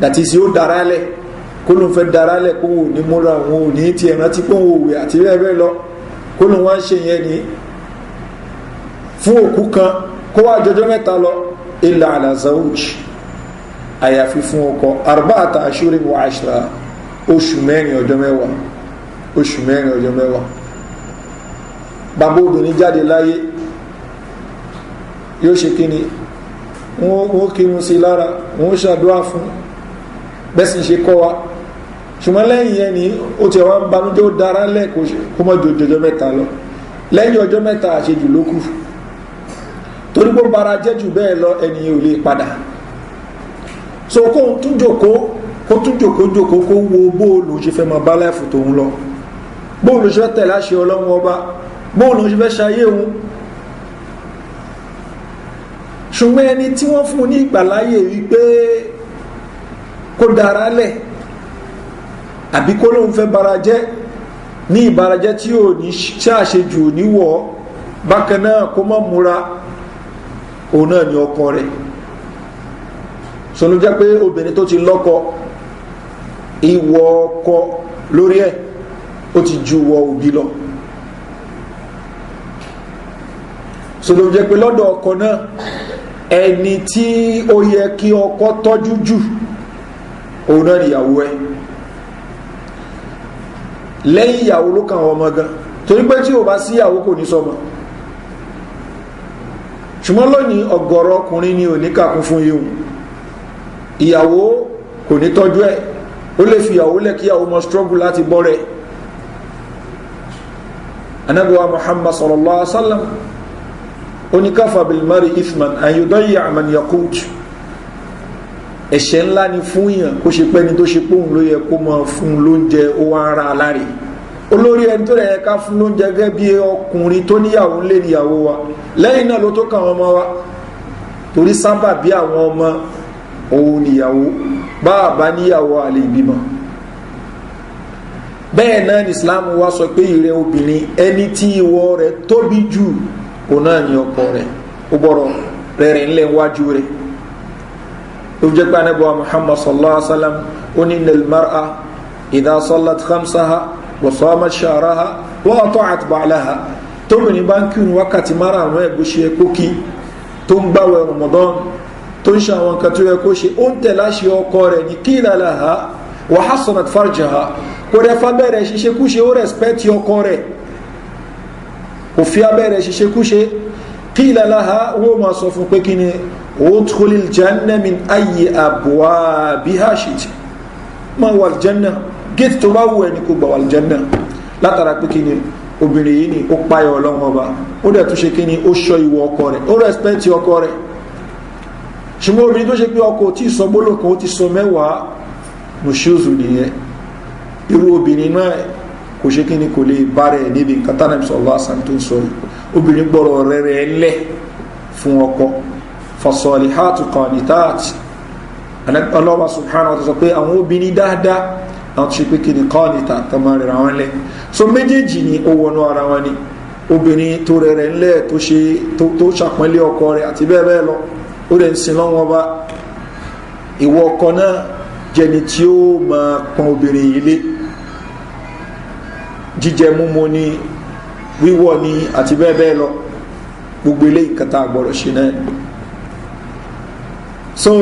dàtí sí ó darálẹ̀ kó ló ń fẹ́ darálẹ̀ kó wò ní múra òun ò ní ti ẹ̀rántí pé òun òwe àti bẹ́ẹ̀ bẹ́ẹ̀ lọ kó ló wá ń ṣe yẹn ni fún òkú kan kó wá jọjọ́ mẹ́ta lọ illa ala zawj àyàfi fún ọkọ arba'ata ashurin wa ashra oṣù mẹ́rin ọjọ́ mẹ́wàá oṣù mẹ́rin ọjọ́ mẹ́wàá bàbá obìnrin jáde láyé yóò ṣe kí ni wọ́n kírun sí lára wọ́n ṣàdúrà fún bẹ́sìn ṣe kọ́ wa ṣùgbọ́n lẹ́yìn yẹn ni ó ti wá ń banújẹ́ ó dára lẹ́ẹ̀kọ́ kó mọ́ ju ọjọ́ mẹ́ta lọ lẹ́yìn ọjọ́ mẹ́ta àṣejù ló kù torí pé bara jẹ́ jù bẹ́ẹ̀ lọ ẹnìyàn ò lè padà so kó tún jòkó kó wo bóòlù ṣe fẹ́ máa bá láìfù tóun lọ bóòlù ṣe fẹ́ tẹ̀lé àṣẹ ọlọ́run ọba bóòlù ṣe fẹ́ ṣayé òun ṣùgbọ́n ẹni tí wọ́n fún ní ìgbàláyè wípé kó dára lẹ̀ àbí kó lóun fẹ́ bara jẹ́ ní ìbarajẹ́ tí ò ní ṣáàṣejù níwọ̀ bákan náà kó má múra òun náà ni ọkọ rẹ̀ sọlọ jẹ́ pé obìnrin tó ti lọ́kọ ìwọ ọkọ lórí ẹ̀ ó ti ju wọ òbí lọ sọlọ jẹ́ pé lọ́dọ̀ ọkọ náà ẹni tí ó yẹ kí ọkọ tọ́jú jù òun náà nìyàwó ẹ̀ lẹ́yìn ìyàwó ló kàn ọmọ gan torí pé tí ò bá sí ìyàwó kò ní sọmọ ṣùgbọ́n lónìí ọ̀gọ̀rọ̀ ọkùnrin ni ò ní kàkún fún yíò ìyàwó kò ní tọ́jú ẹ̀ ó lè fi ìyàwó lẹ̀ kí ìyàwó mọ́ struggle láti bọ́ rẹ̀ anábíwá muhammad sallallahu alaihi wasallam oníkàfà bilmari ithman ayudoyi aman yakut ẹ̀ṣẹ̀ ńlá ni fún yàn kó ṣe pẹ́ni tó ṣe póhùn ló yẹ kó mọ fún lóúnjẹ ó wá ń ra aláre olórí ẹni tó rẹ̀ ká fún lóúnjẹ gẹ́gẹ́ bí ọkùnrin tó níyàwó lé níyàwó wa lẹ́yìn náà ló tó kàn ọmọ wa torí sábà bí àwọn ọmọ òun níyàwó bá níyàwó àlè ìbímọ bẹ́ẹ̀ náà ní islam wá sọ pé ìrẹ obìnrin ẹni tí ìwọ rẹ̀ tóbi jù òun náà ní ọkọ rẹ̀ ó gbọ́dọ̀ rẹ̀ ńlẹ̀ wájú rẹ̀ ló jẹ́ pé anábọ̀ muhammad sallallahu alaihi wasallam ó ní nilmara idha sallat khamsaha wa samat shahraha wa ata'at ba'laha tóbìnrin bá ń kírun wákàtí márùn-ún ẹ̀ bó ṣe kó kí tó ń gbàwẹ̀ ramadan tó ń ṣe àwọn nǹkan tó yẹ kó ṣe ó ń tẹ̀lé àṣẹ ọkọ rẹ̀ ní qila laha wa hasanat farjaha kò rẹ̀ fábẹ́rẹ̀ ṣiṣẹ́ kúṣe ó rẹ̀spẹ́tì ọkọ rẹ̀ kò fi abẹ́rẹ̀ ṣiṣẹ́ kúṣe qila laha wọ́n máa sọ fún pé kí ni udkhulil janna min ayyi abwabiha shiti ma wal janna gate tó bá wù ẹni kó gbà wal janna látara pé kí ni obìnrin yìí ni ó páyọ ọlọ́run ọba ó dẹ̀ tún ṣe kí ni ó ṣọ́ ìwọ ọkọ rẹ̀ ó rẹ̀spẹ́tì ọkọ rẹ̀ ṣùgbọ́n obìnrin tó ṣe pé ọkọ tí sọ gbólókan ó ti sọ mẹ́wàá nùṣúzù nìyẹn irú obìnrin náà kò ṣe kí ni kò lè bá rẹ̀ níbi nǹkan tánàbí sallallahu alaihi wasallam tó ń sọ yìí obìnrin gbọ́rọ̀ rẹ̀ lẹ̀ fún ọkọ fasalihatu qanitat Allah subhanahu wa ta'ala sọ pé àwọn obìnrin dáadáa àwọn tó ṣe pé kí ni qanita tọmọ rẹ̀ àwọn lẹ̀ so méjèèjì ni ó wọnú ara wọn ni obìnrin tó rẹ̀ ńlẹ̀ tó ṣàpọ́nlé ọkọ rẹ̀ àti bẹ́ẹ̀ bẹ́ẹ̀ lọ ó rẹ̀ ń sin lọ́wọ́ bá ìwọ ọkọ náà jẹni tí ó máa pọn obìnrin yìí lé jíjẹ múmu ni wíwọ̀ ni àti bẹ́ẹ̀ bẹ́ẹ̀ lọ gbogbo ilé ìkàtà àgbọ̀rọ̀ ṣe náà so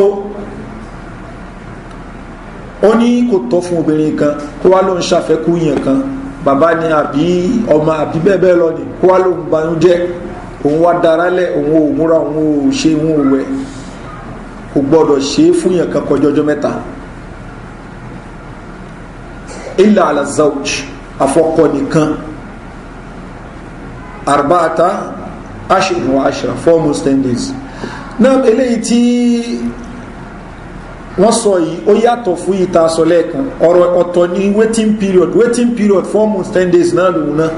ó ní kò tọ́ fún obìnrin kan kó wá ló ń ṣàfẹ́kú yẹn kan bàbá ni àbí ọmọ àbí bẹ́ẹ̀ bẹ́ẹ̀ lọ ni kó wá ló ń banújẹ́ òun wá darálẹ̀ òun ò múra òun ò ṣe òun ò wẹ̀ kò gbọ́dọ̀ ṣe fún yẹn kan kọjá ọjọ́ mẹ́ta illa ala zawj afọ́kọ nìkan arba'ata ashhur wa ashra 4 months 10 days náà eléyìí tí wọ́n sọ yìí ó yàtọ̀ fún ìta sọ lẹ́ẹ̀kan ọ̀rọ̀ ọ̀tọ̀ ní waiting period 4 months 10 days náà lòun náà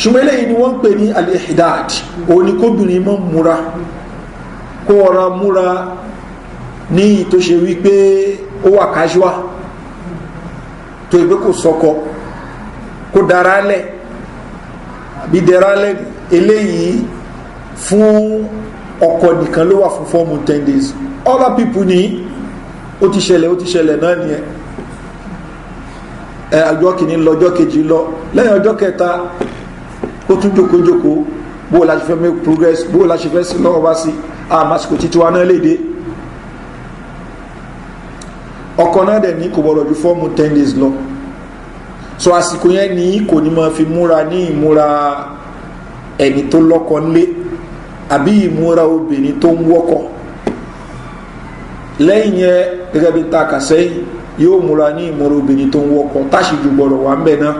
ṣùgbọ́n eléyìí ni wọ́n ń pè ní al-ihdad òní kóbìnrin mọ́ múra kó ọ̀rọ̀ múra ní tó ṣe wípé ó wà casual tó ìgbé kò sọ́kọ kó dára lẹ̀ àbí dára lẹ̀ eléyìí fún ọkọ nìkan ló wà fún 4 months 10 days other people ní ó ti ṣẹlẹ̀ náà ni ọjọ́ kìíní lọ ọjọ́ kejì lọ lẹ́yìn ọjọ́ kẹta ó tún jókòó bóò láti fẹ́ make progress bóò láti fẹ́ sí lọ́wọ́ bá sí àmásìkò títí wa náà léde ọkọ̀ náà dẹ̀ ní kò gbọ́dọ̀ ju 4 months 10 days lọ so àsìkò yẹn ní kò ní máa fi múra ní ìmúra ẹni tó lọ́kọ nílé àbí ìmúra obìnrin tó ń wọ́kọ̀ lẹ́yìn yẹn gẹ́gẹ́ bí ta kà sẹ́yìn yóò múra ní ìmúra obìnrin tó ń wọ́kọ̀ táṣìjú gbọ́dọ̀ wà ń bẹ̀ náà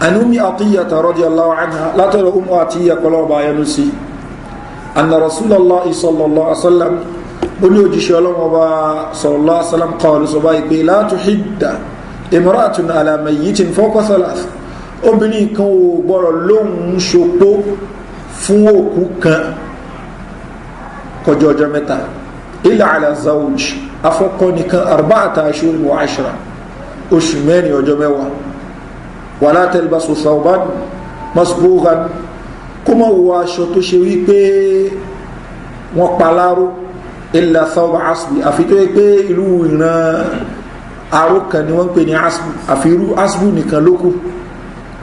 عن أم عطية رضي الله عنها لا ترى أم عطية قلوبها ينسي أن رسول الله صلى الله عليه وسلم بني وجيش الله صلى الله عليه وسلم قال صبايك لا تحد امرأة على ميت فوق 3 obìnrin kan ò gbọ́rọ̀ lóhun ṣopó fún òkú kan kọjọ ọjọ́ mẹ́ta illa ala zawj afọ́kọ́ nìkan 4 ashhur wa 10 oṣù mẹ́rin ọjọ́ mẹ́wàá wàlá tẹlbasu sauban masbugan kó mọ̀ wọ aṣọ tó ṣe wípé wọ́n paláró illa sauba asbi àfi tó yẹ pé ìlú ìran aró kan ni wọ́n pè ní asbu àfi irú asbu nìkan lókù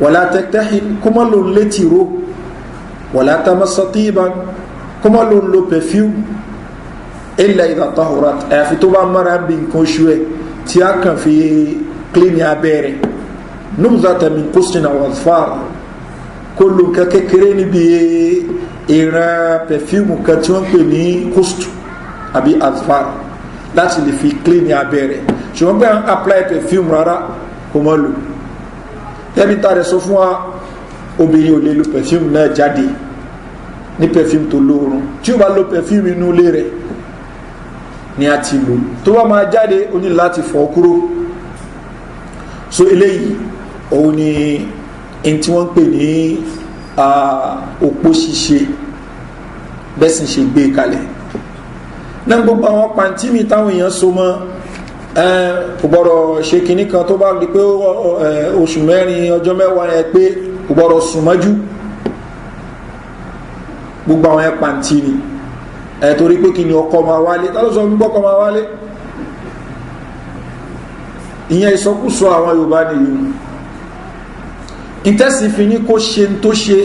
wàlá tẹ́tẹ́hìn kó mọ̀ lò létí ro wàlá tamasatiban kó mọ̀ lò lo perfume illa idha tahurat àfi tó bá mara bí nǹkan oṣù ẹ̀ tí a kàn fi clean abẹ́rẹ́ nubzata min qustin aw azfar kullu nǹkan kékeré níbi ìran perfume kan tí wọ́n pè ní qust àbí azfar láti lè fi clean abẹ́rẹ́ ṣùgbọ́n pé apply perfume rárá kò mọ́ lò ẹbí tá rẹ̀ sọ fún wa obìnrin ò lè lo perfume náà jáde ní perfume tó lóorun tí ó bá lo perfume inú ilé rẹ̀ ni a ti lò tó bá máa jáde ó ní láti fọ̀ kúrò so eléyìí òun ni in tí wọ́n ń pè ní òpó ṣíṣe bẹ́sìn ṣe gbé kalẹ̀ náà gbogbo àwọn pàǹtí mi táwọn èèyàn so mọ́ kò gbọ́dọ̀ ṣe kìíní kan tó bá rí pé oṣù mẹ́rin ọjọ́ mẹ́wàá yẹn pé kò gbọ́dọ̀ sùn mọ́jú gbogbo àwọn yẹn pàǹtí ni torí pé kí ni ọkọ máa wálé tá ló sọ gbogbo ọkọ máa wálé ìyẹn ìsọkúsọ àwọn Yorùbá nìyí ìtẹ́sí fi ní kó ṣe tó ṣe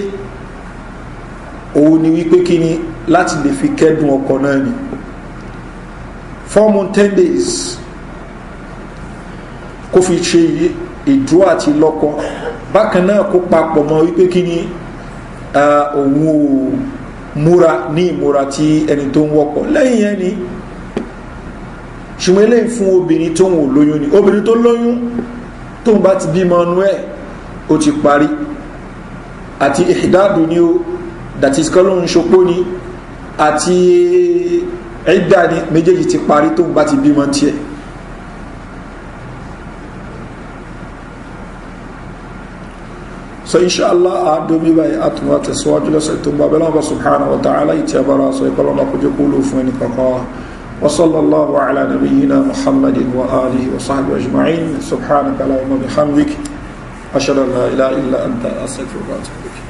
òun ni wípé kí ni láti lè fi kẹ́dùn ọkọ náà ni 4 months 10 days kó fi ṣe ìdúró àti lọ́kọ bákan náà kó papọ̀ mọ́ wípé kí ni òun ò múra ní ìmúra tí ẹni tó ń wọ́kọ̀ lẹ́yìn yẹn ni ṣùgbọ́n eléyìí fún obìnrin tó ń wò lóyún ni obìnrin tó lóyún tó ń bá ti bímọ ọnú ẹ̀ ó ti parí àti ìdádù ni ó dàtí kọlọ́run ṣopó ni àti ẹ̀dà ni méjèèjì ti parí tó ń bá ti bímọ tí ẹ̀ so inṣáàlá àádọ́mí báyìí àtúnwà tẹ̀síwájú lọ́sẹ̀ tó ń bá bẹ́lá ọba subhanahu wa ta'ala ìtì àbára sọ ìkọlọ́mà kójú kúlò fún ẹni kankan وصلى الله على نبينا محمد وآله وصحبه أجمعين سبحانك اللهم وبحمدك أشهد أن لا إله إلا أنت أستغفرك وأتوب إليك